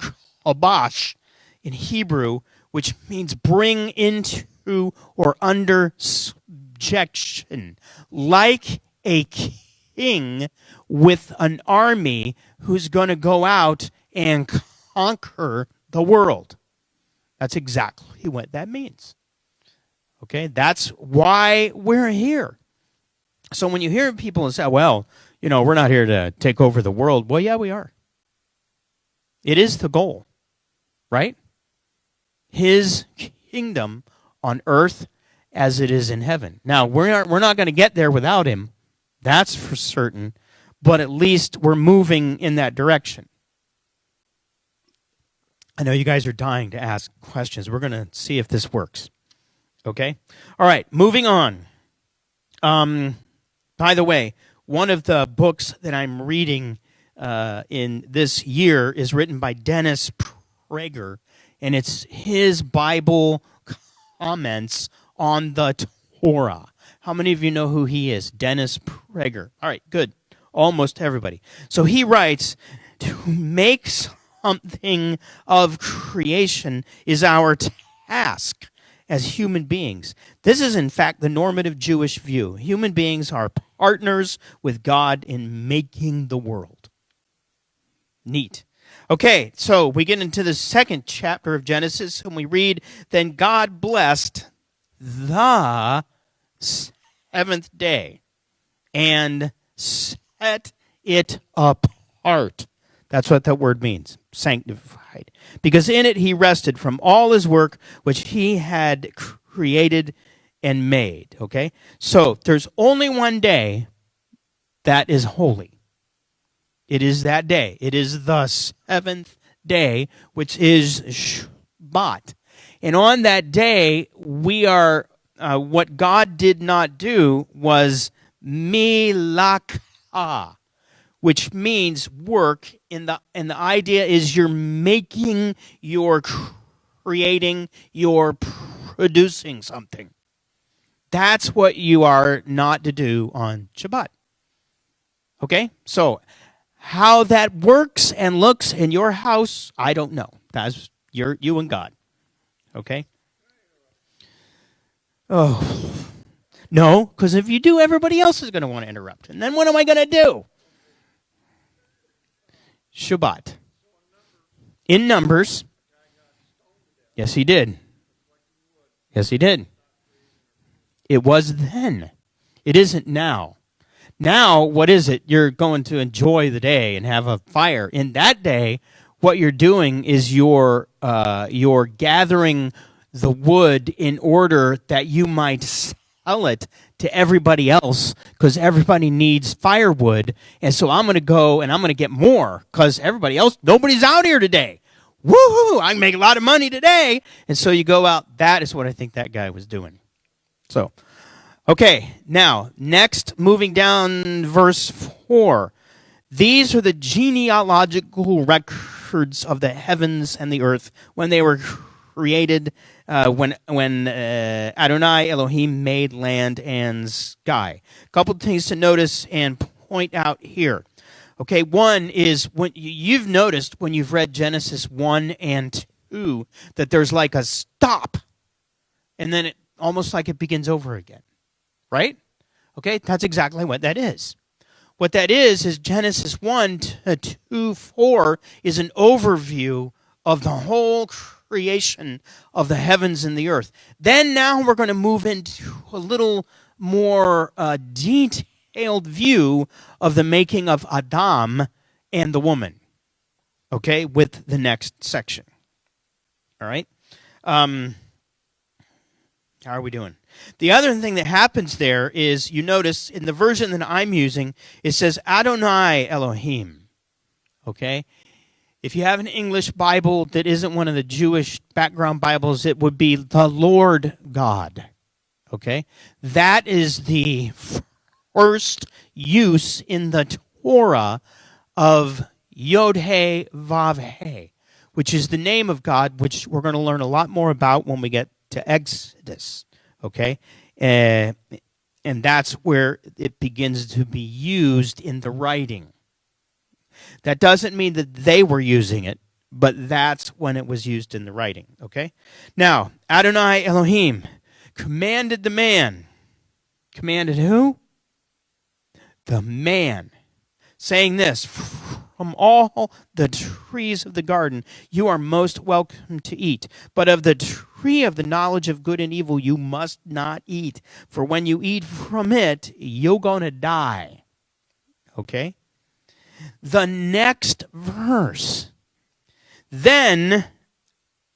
kabash in Hebrew, which means bring into or under subjection. Like a king with an army who's going to go out and conquer the world. That's exactly what that means. Okay, that's why we're here. So when you hear people say, well, we're not here to take over the world. Well, yeah, we are. It is the goal, right? His kingdom on earth as it is in heaven. Now, we're not going to get there without him. That's for certain. But at least we're moving in that direction. I know you guys are dying to ask questions. We're going to see if this works. Okay? All right, moving on. By the way, one of the books that I'm reading in this year is written by Dennis Prager, and it's his Bible comments on the Torah. How many of you know who he is? Dennis Prager. All right, good. Almost everybody. So he writes, to make something of creation is our task as human beings. This is, in fact, the normative Jewish view. Human beings are partners with God in making the world. Neat. Okay, so we get into the second chapter of Genesis, and we read, then God blessed the seventh day and set it apart. That's what that word means, sanctified. Because in it he rested from all his work which he had created and made. Okay? So there's only one day that is holy. It is that day. It is the seventh day, which is Shabbat. And on that day, we are, what God did not do was milakah, which means work. And the idea is you're making, you're creating, you're producing something. That's what you are not to do on Shabbat. Okay? So how that works and looks in your house, I don't know. That's you and God. Okay? Oh. No, because if you do, everybody else is going to want to interrupt. And then what am I going to do? Shabbat. In Numbers. Yes, he did. Yes, he did. It was then. It isn't now. Now, what is it? You're going to enjoy the day and have a fire. In that day, what you're doing is you're gathering the wood in order that you might sell it to everybody else, because everybody needs firewood. And so I'm going to go and I'm going to get more because everybody else, nobody's out here today. Woohoo! I can make a lot of money today. And so you go out. That is what I think that guy was doing. So, okay, now, next, moving down verse 4. These are the genealogical records of the heavens and the earth when they were created, when Adonai Elohim made land and sky. A couple of things to notice and point out here. Okay, one is when you've noticed when you've read Genesis 1 and 2 that there's like a stop, and then it almost like it begins over again. Right? Okay, that's exactly what that is. What that is Genesis 1 to 2, 4 is an overview of the whole creation of the heavens and the earth. Then now we're going to move into a little more detailed view of the making of Adam and the woman. Okay, with the next section. All right? How are we doing? The other thing that happens there is, you notice in the version that I'm using, it says Adonai Elohim. Okay? If you have an English Bible that isn't one of the Jewish background Bibles, it would be the Lord God. Okay? That is the first use in the Torah of Yod-He Vav-He, which is the name of God, which we're going to learn a lot more about when we get to Exodus. Okay? And that's where it begins to be used in the writing. That doesn't mean that they were using it, but that's when it was used in the writing. Okay? Now, Adonai Elohim commanded the man. Commanded who? The man. Saying this, from all the trees of the garden you are most welcome to eat, but of the tree of the knowledge of good and evil you must not eat, for when you eat from it, you're going to die. Okay? The next verse. Then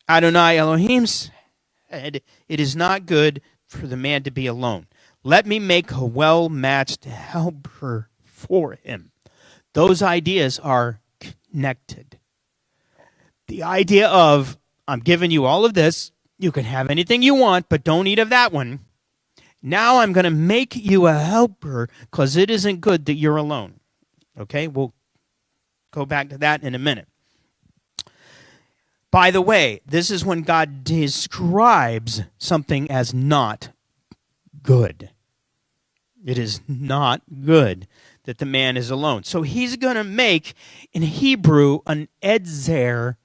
Adonai Elohim said, it is not good for the man to be alone. Let me make a well-matched helper for him. Those ideas are connected. The idea of, I'm giving you all of this, you can have anything you want, but don't eat of that one. Now I'm going to make you a helper because it isn't good that you're alone. Okay, we'll go back to that in a minute. By the way, this is when God describes something as not good. It is not good that the man is alone. So he's going to make, in Hebrew, an edzer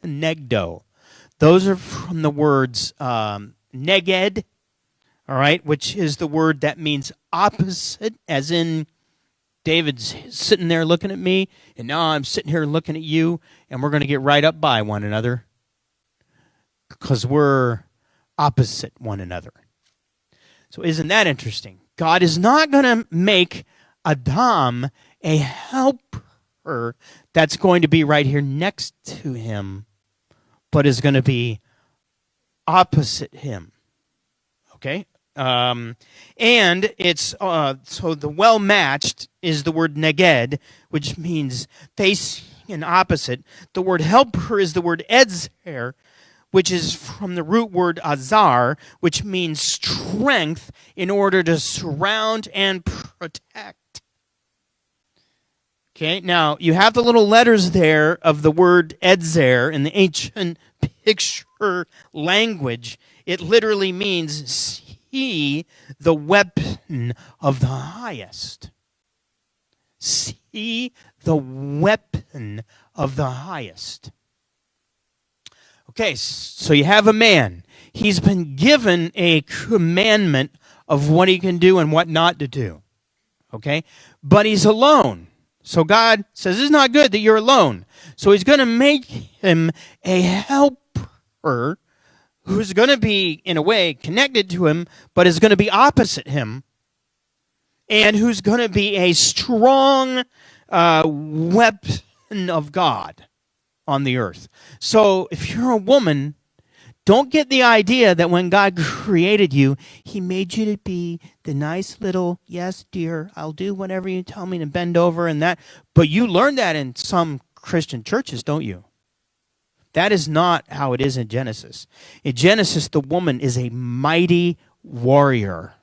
kenegdo. Those are from the words neged, all right, which is the word that means opposite, as in David's sitting there looking at me, and now I'm sitting here looking at you, and we're going to get right up by one another because we're opposite one another. So isn't that interesting? God is not going to make Adam a helper that's going to be right here next to him, but is going to be opposite him. Okay? And it's, so the well-matched is the word neged, which means facing and opposite. The word helper is the word edzer, which is from the root word azar, which means strength in order to surround and protect. Okay, now you have the little letters there of the word edzer in the ancient picture language. It literally means see the weapon of the highest. See the weapon of the highest. Okay, so you have a man. He's been given a commandment of what he can do and what not to do. Okay? But he's alone. So God says, it's not good that you're alone. So he's going to make him a helper who's going to be, in a way, connected to him, but is going to be opposite him, and who's going to be a strong weapon of God on the earth. So if you're a woman, don't get the idea that when God created you, he made you to be the nice little, yes, dear, I'll do whatever you tell me to bend over and that. But you learn that in some Christian churches, don't you? That is not how it is in Genesis. In Genesis, the woman is a mighty warrior.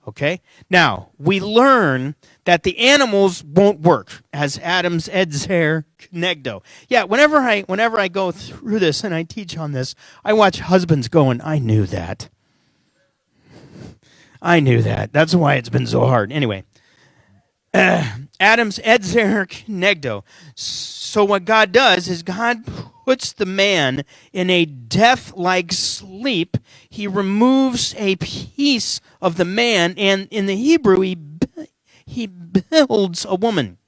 Okay? Now, we learn that the animals won't work as Adam's edzer kenegdo. Yeah, whenever I go through this and I teach on this, I watch husbands going, I knew that. I knew that. That's why it's been so hard. Anyway, Adam's edzer kenegdo. So what God does is God puts the man in a death-like sleep. He removes a piece of the man, and in the Hebrew, he builds a woman.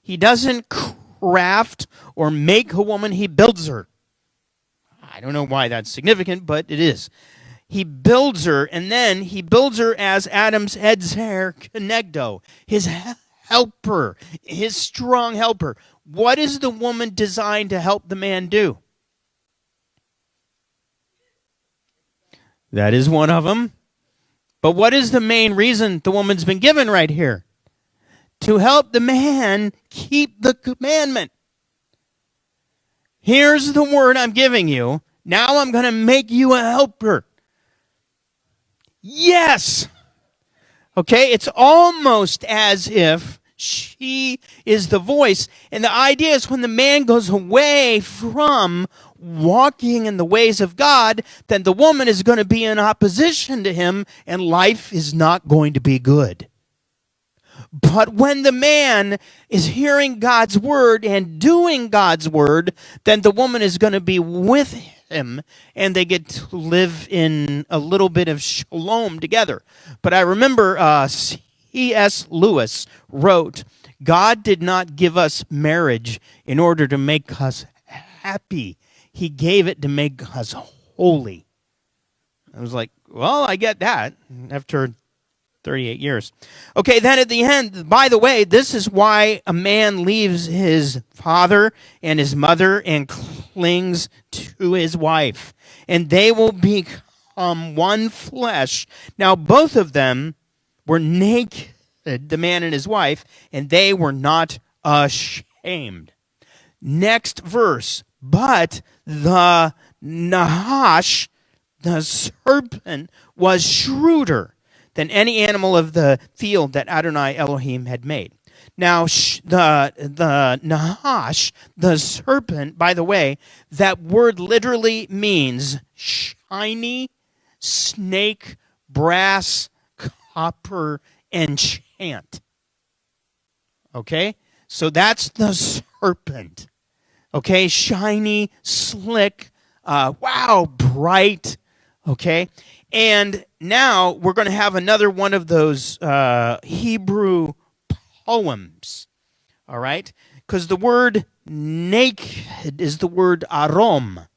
He doesn't craft or make a woman, he builds her. I don't know why that's significant, but it is. He builds her, and then he builds her as Adam's edzer kenegdo, his helper, his strong helper. What is the woman designed to help the man do? That is one of them. But what is the main reason the woman's been given right here? To help the man keep the commandment. Here's the word I'm giving you. Now I'm going to make you a helper. Yes. Okay, it's almost as if she is the voice. And the idea is when the man goes away from walking in the ways of God, then the woman is going to be in opposition to him, and life is not going to be good. But when the man is hearing God's word and doing God's word, then the woman is going to be with him, and they get to live in a little bit of shalom together. But I remember C.S. Lewis wrote, God did not give us marriage in order to make us happy. He gave it to make us holy. I was like, well, I get that after 38 years. Okay, then at the end, by the way, this is why a man leaves his father and his mother and clings to his wife, and they will become one flesh. Now, both of them were naked, the man and his wife, and they were not ashamed. Next verse. But the Nahash, the serpent, was shrewder than any animal of the field that Adonai Elohim had made. Now, the Nahash, the serpent, by the way, that word literally means shiny, snake, brass, copper, enchant. Okay? So that's the serpent. Okay? Shiny, slick, wow, bright. Okay? And now we're going to have another one of those Hebrew poems. All right? Because the word naked is the word arom,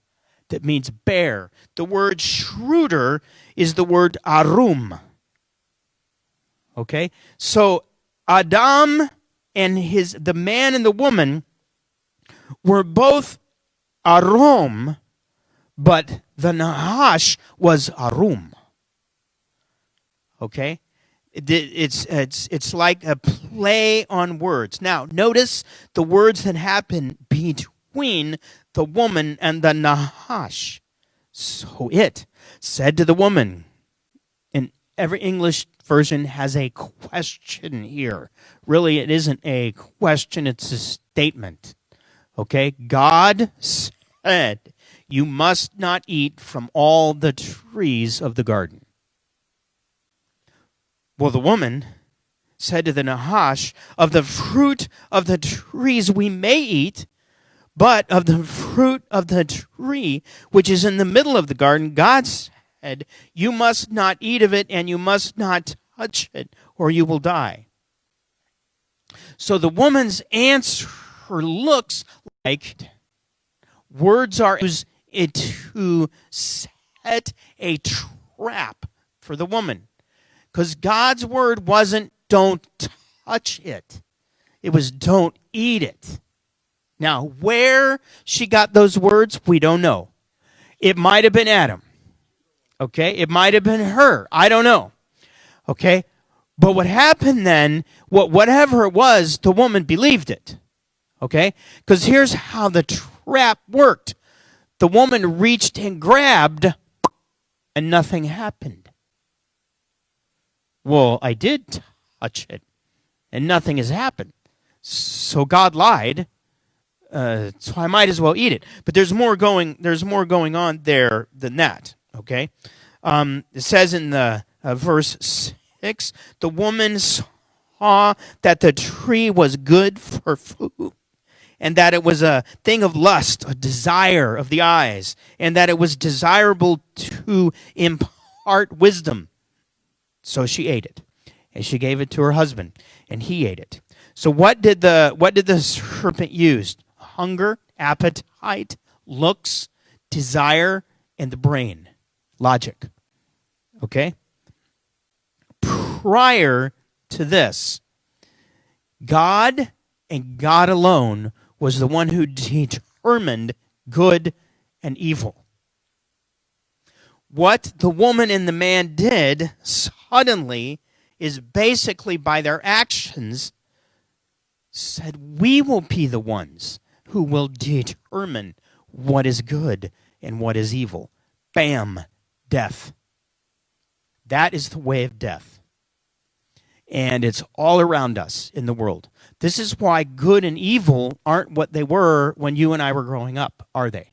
that means bear. The word shrewder is the word arum. Okay? So Adam and the man and the woman were both arom, but the Nahash was arum. Okay? It's like a play on words. Now, notice the words that happen between the woman and the Nahash. So it said to the woman, and every English version has a question here. Really, it isn't a question, it's a statement. Okay? God said, you must not eat from all the trees of the garden. Well, the woman said to the Nahash, of the fruit of the trees we may eat, but of the fruit of the tree which is in the middle of the garden, God said, you must not eat of it, and you must not touch it, or you will die. So the woman's answer looks like words are used to set a trap for the woman. Because God's word wasn't don't touch it. It was don't eat it. Now, where she got those words, we don't know. It might have been Adam. Okay? It might have been her. I don't know. Okay? But what happened then, whatever it was, the woman believed it. Okay? Because here's how the trap worked. The woman reached and grabbed, and nothing happened. Well, I did touch it, and nothing has happened. So God lied, so I might as well eat it. But there's more going on there than that, okay? It says in the verse 6, the woman saw that the tree was good for food, and that it was a thing of lust, a desire of the eyes, and that it was desirable to impart wisdom. So she ate it, and she gave it to her husband, and he ate it. So what did the serpent use? Hunger, appetite, looks, desire, and the brain, logic. Okay? Prior to this, God and God alone was the one who determined good and evil. What the woman and the man did suddenly is basically by their actions said, we will be the ones who will determine what is good and what is evil. Bam, death. That is the way of death. And it's all around us in the world. This is why good and evil aren't what they were when you and I were growing up, are they?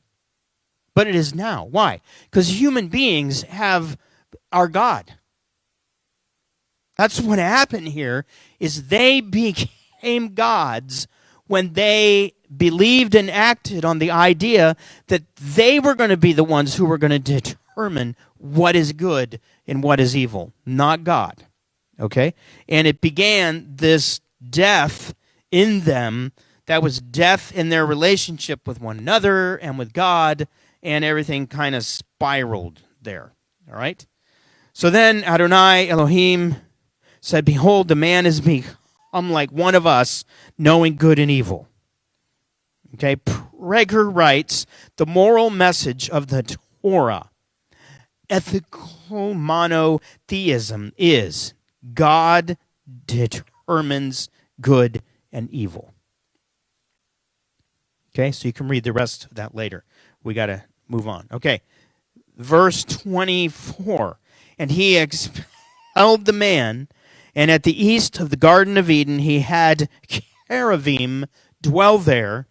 But it is now. Why? Because human beings have our God. That's what happened here, is they became gods when they believed and acted on the idea that they were going to be the ones who were going to determine what is good and what is evil, not God. Okay? And it began this death in them that was death in their relationship with one another and with God, and everything kind of spiraled there. All right? So then Adonai Elohim said, behold, the man is become like one of us, knowing good and evil. Okay? Prager writes, the moral message of the Torah, ethical monotheism, is God determines good and evil. Okay? Okay, so you can read the rest of that later. We got to move on. Okay, verse 24. And he expelled the man, and at the east of the Garden of Eden he had cherubim dwell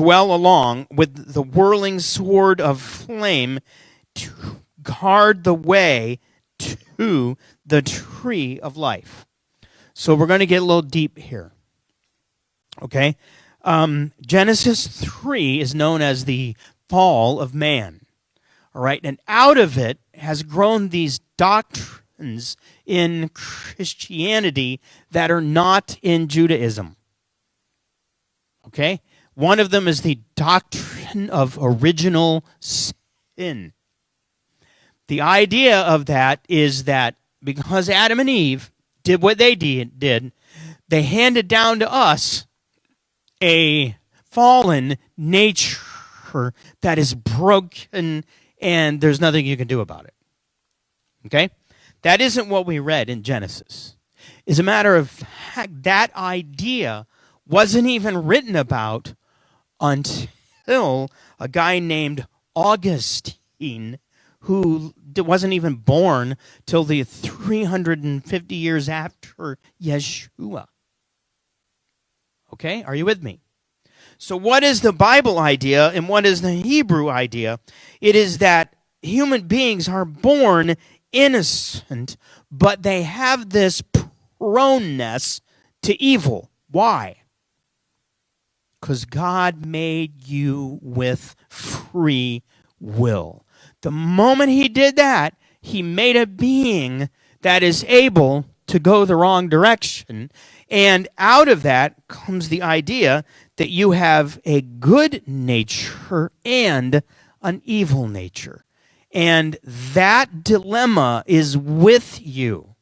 along with the whirling sword of flame to guard the way to the tree of life. So we're going to get a little deep here. Okay? Genesis 3 is known as the fall of man. All right? And out of it has grown these doctrines in Christianity that are not in Judaism. Okay? One of them is the doctrine of original sin. The idea of that is that because Adam and Eve did what they did, they handed down to us a fallen nature that is broken and there's nothing you can do about it. Okay? That isn't what we read in Genesis. As a matter of fact, that idea wasn't even written about until a guy named Augustine, who wasn't even born till the 350 years after Yeshua. Okay, are you with me? So what is the Bible idea and what is the Hebrew idea? It is that human beings are born innocent, but they have this proneness to evil. Why? Because God made you with free will. The moment he did that, he made a being that is able to go the wrong direction. And out of that comes the idea that you have a good nature and an evil nature. And that dilemma is with you,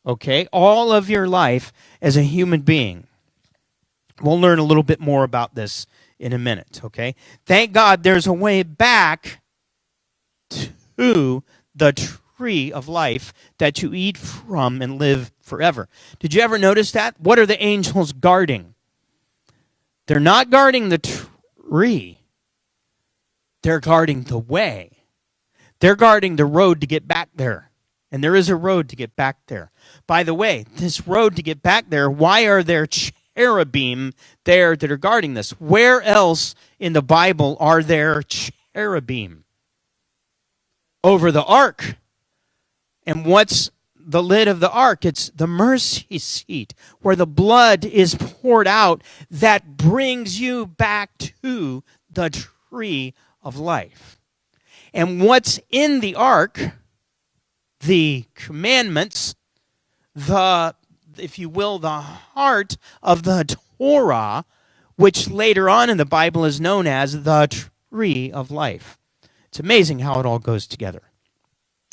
okay, all of your life as a human being. We'll learn a little bit more about this in a minute, okay? Thank God there's a way back to the tree of life that you eat from and live forever. Did you ever notice that? What are the angels guarding? They're not guarding the tree. They're guarding the way. They're guarding the road to get back there. And there is a road to get back there. By the way, this road to get back there, why are there cherubim there that are guarding this? Where else in the Bible are there cherubim? Over the ark. And what's the lid of the ark? It's the mercy seat where the blood is poured out that brings you back to the tree of life. And what's in the ark? The commandments, if you will, the heart of the Torah, which later on in the Bible is known as the tree of life. It's amazing how it all goes together.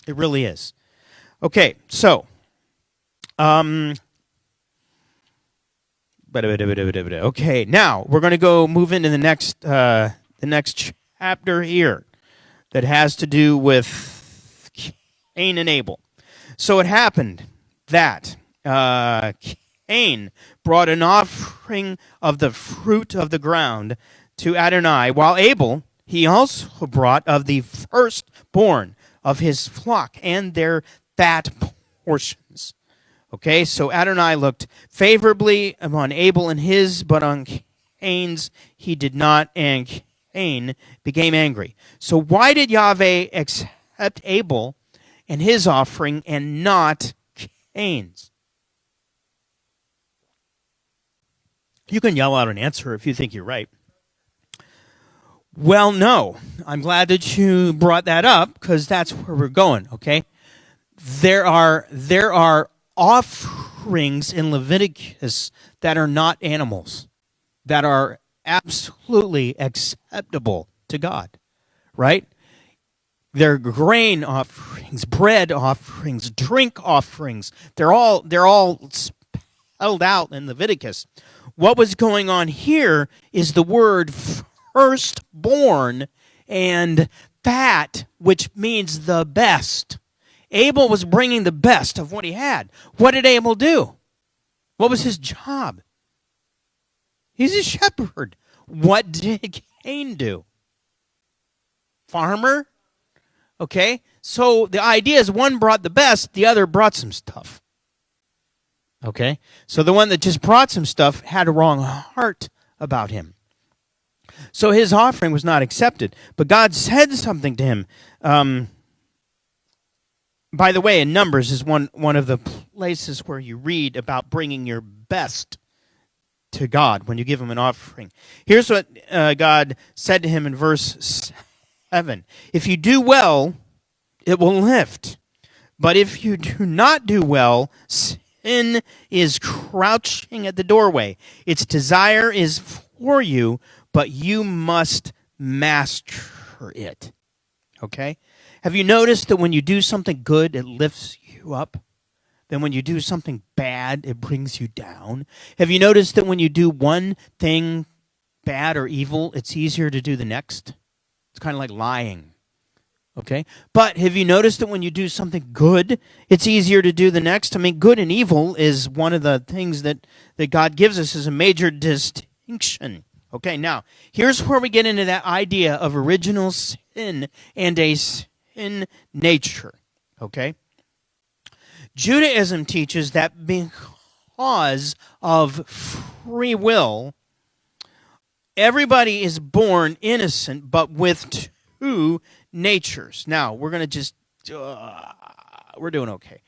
It really is. Okay, so, okay, now we're going to go move into the next chapter here that has to do with Cain and Abel. So it happened that Cain brought an offering of the fruit of the ground to Adonai, while Abel, he also brought of the firstborn of his flock and their fat portions. Okay, so Adonai looked favorably upon Abel and his, but on Cain's he did not, and Cain became angry. So why did Yahweh accept Abel and his offering and not Cain's? You can yell out an answer if you think you're right. Well, no. I'm glad that you brought that up because that's where we're going, okay? There are offerings in Leviticus that are not animals, that are absolutely acceptable to God, right? They're grain offerings, bread offerings, drink offerings. They're all spelled out in Leviticus. What was going on here is the word firstborn and fat, which means the best. Abel was bringing the best of what he had. What did Abel do? What was his job? He's a shepherd. What did Cain do? Farmer? Okay? So the idea is one brought the best, the other brought some stuff. Okay? So the one that just brought some stuff had a wrong heart about him. So his offering was not accepted. But God said something to him. By the way, in Numbers is one of the places where you read about bringing your best to God when you give him an offering. Here's what God said to him in verse 7. If you do well, it will lift. But if you do not do well, sin is crouching at the doorway. Its desire is for you, but you must master it. Okay? Have you noticed that when you do something good, it lifts you up? Then when you do something bad, it brings you down? Have you noticed that when you do one thing bad or evil, it's easier to do the next? It's kind of like lying. Okay? But have you noticed that when you do something good, it's easier to do the next? I mean, good and evil is one of the things that God gives us as a major distinction. Okay, now, here's where we get into that idea of original sin and a sin nature. Okay? Judaism teaches that because of free will, everybody is born innocent, but with two natures. Now, we're going to just, we're doing okay.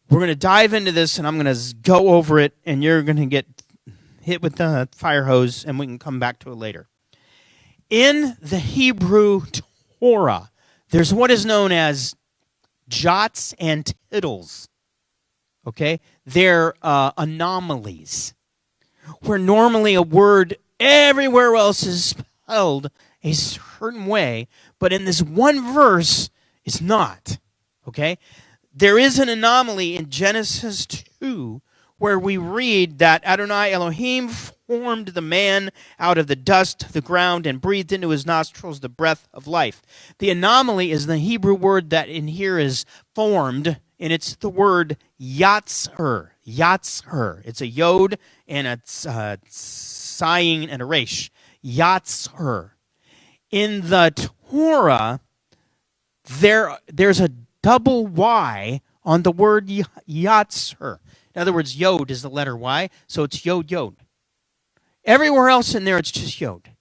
We're going to dive into this, and I'm going to go over it, and you're going to get hit with the fire hose, and we can come back to it later. In the Hebrew Torah, there's what is known as jots and tittles. Okay? They're anomalies. Where normally a word everywhere else is spelled a certain way, but in this one verse, it's not. Okay? There is an anomaly in Genesis 2 where we read that Adonai Elohim formed the man out of the dust of the ground and breathed into his nostrils the breath of life. The anomaly is the Hebrew word that in here is formed, and it's the word yatzer. Yatzer. It's a yod and a tzayin and a resh. Yatzer. In the Torah, there's a double Y on the word yatzer. In other words, yod is the letter Y, so it's yod, yod. Everywhere else in there, it's just yod.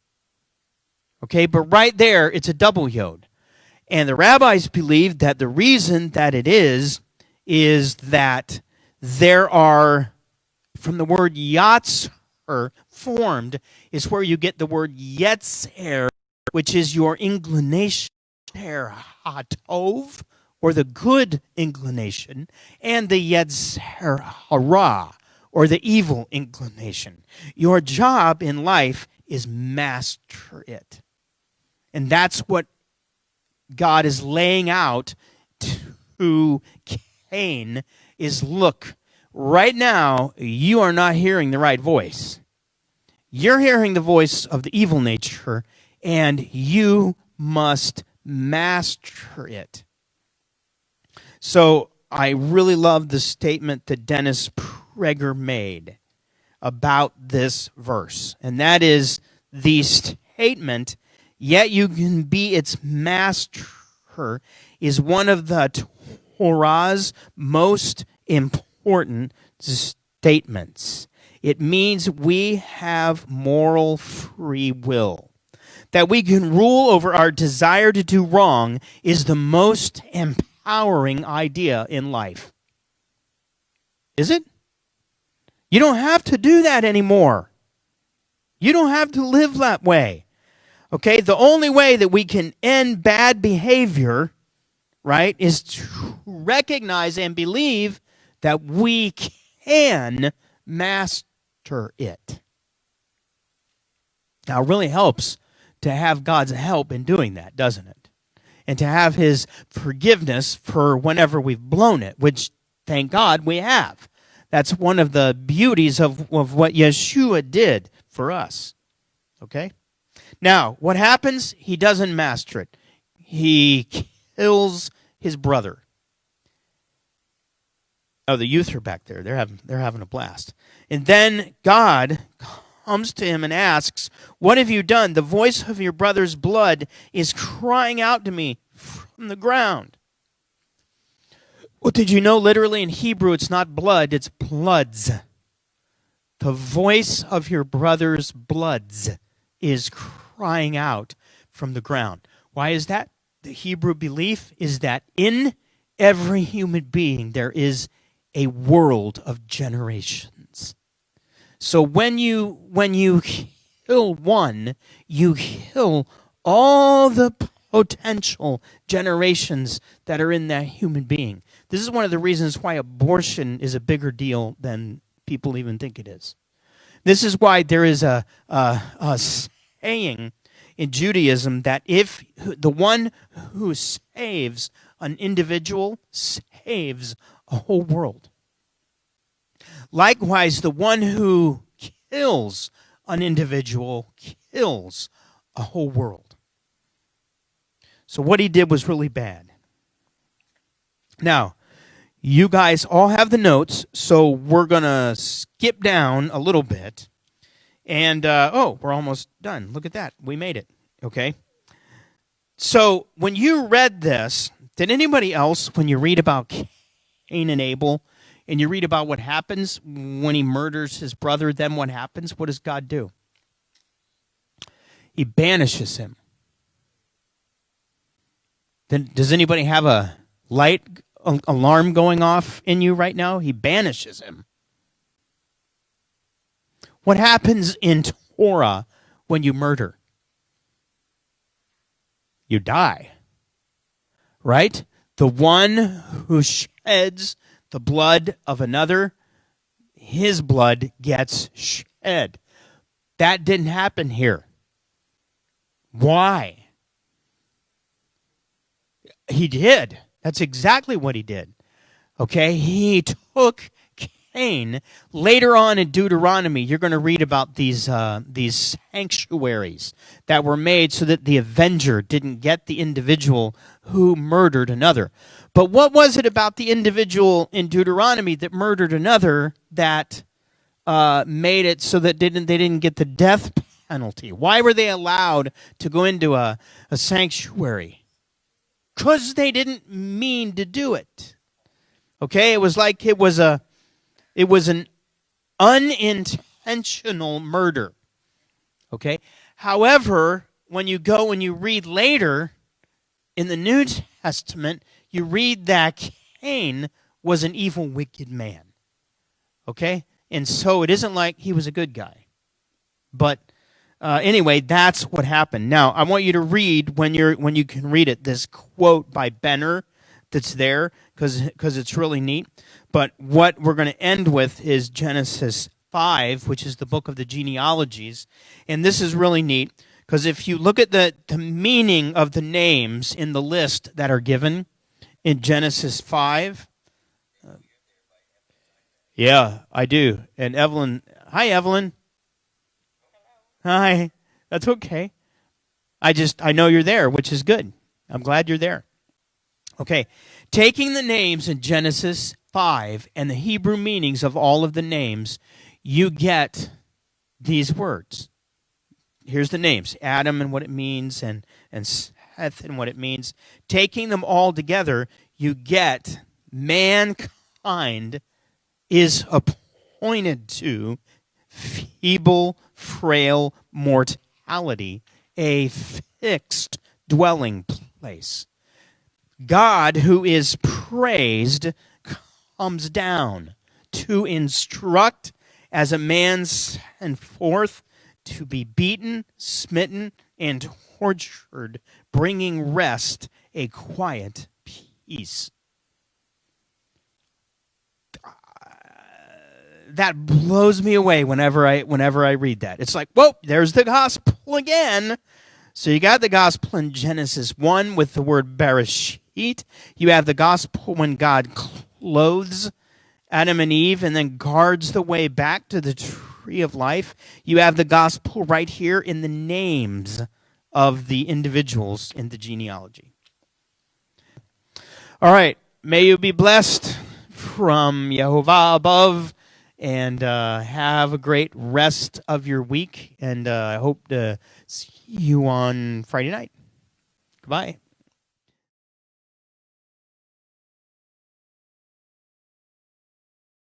Okay, but right there, it's a double yod. And the rabbis believe that the reason that it is that there are, from the word yatzer, formed, is where you get the word yetzer, which is your inclination, hatov, or the good inclination, and the yetzer hara, or the evil inclination. Your job in life is master it. And that's what God is laying out to Cain is, look, right now you are not hearing the right voice. You're hearing the voice of the evil nature, and you must master it. So I really love the statement that Dennis Prager made about this verse. And that is the statement, yet you can be its master, is one of the Torah's most important statements. It means we have moral free will. That we can rule over our desire to do wrong is the most empowering idea in life. Is it? You don't have to do that anymore. You don't have to live that way. Okay? The only way that we can end bad behavior, right, is to recognize and believe that we can master it. Now, it really helps to have God's help in doing that, doesn't it? And to have his forgiveness for whenever we've blown it, which, thank God, we have. That's one of the beauties of what Yeshua did for us. Okay? Now, what happens? He doesn't master it. He kills his brother. Oh, the youth are back there. They're having a blast. And then God comes to him and asks, "What have you done? The voice of your brother's blood is crying out to me from the ground." Well, did you know literally in Hebrew it's not blood, it's bloods. The voice of your brother's bloods is crying out from the ground. Why is that? The Hebrew belief is that in every human being there is a world of generations. So when you kill one, you kill all the potential generations that are in that human being. This is one of the reasons why abortion is a bigger deal than people even think it is. This is why there is a saying in Judaism that if the one who saves an individual saves a whole world. Likewise, the one who kills an individual kills a whole world. So what he did was really bad. Now, you guys all have the notes, so we're going to skip down a little bit. And, we're almost done. Look at that. We made it. Okay? So when you read this, did anybody else, when you read about Cain and Abel, and you read about what happens when he murders his brother, then what happens? What does God do? He banishes him. Then does anybody have a light alarm going off in you right now? He banishes him. What happens in Torah when you murder? You die. Right? The one who sheds the blood of another, his blood gets shed. That didn't happen here. Why? He did. That's exactly what he did. Okay? He took Cain. Later on in Deuteronomy, you're going to read about these sanctuaries that were made so that the avenger didn't get the individual who murdered another. But what was it about the individual in Deuteronomy that murdered another that made it so that they didn't get the death penalty? Why were they allowed to go into a sanctuary? Because they didn't mean to do it. Okay, it was like it was an unintentional murder. Okay? However, when you go and you read later in the New Testament, you read that Cain was an evil, wicked man. Okay? And so it isn't like he was a good guy. But anyway, that's what happened. Now, I want you to read, when you can read it, this quote by Benner that's there, because it's really neat. But what we're going to end with is Genesis 5, which is the book of the genealogies. And this is really neat, because if you look at the meaning of the names in the list that are given in Genesis 5. Yeah, I do. And Evelyn, hi, Evelyn. Hi. That's okay. I know you're there, which is good. I'm glad you're there. Okay. Taking the names in Genesis 5 and the Hebrew meanings of all of the names, you get these words. Here's the names. Adam and what it means, and Seth and what it means. Taking them all together, you get mankind is appointed to feeble, frail mortality, a fixed dwelling place. God, who is praised, comes down to instruct as a man sent forth to be beaten, smitten, and tortured, bringing rest, a quiet peace. That blows me away whenever I read that. It's like, whoa, there's the gospel again. So you got the gospel in Genesis 1 with the word Bereshit. You have the gospel when God clothes Adam and Eve and then guards the way back to the tree of life. You have the gospel right here in the names of the individuals in the genealogy. All right. May you be blessed from Yehovah above And have a great rest of your week. And I hope to see you on Friday night. Goodbye.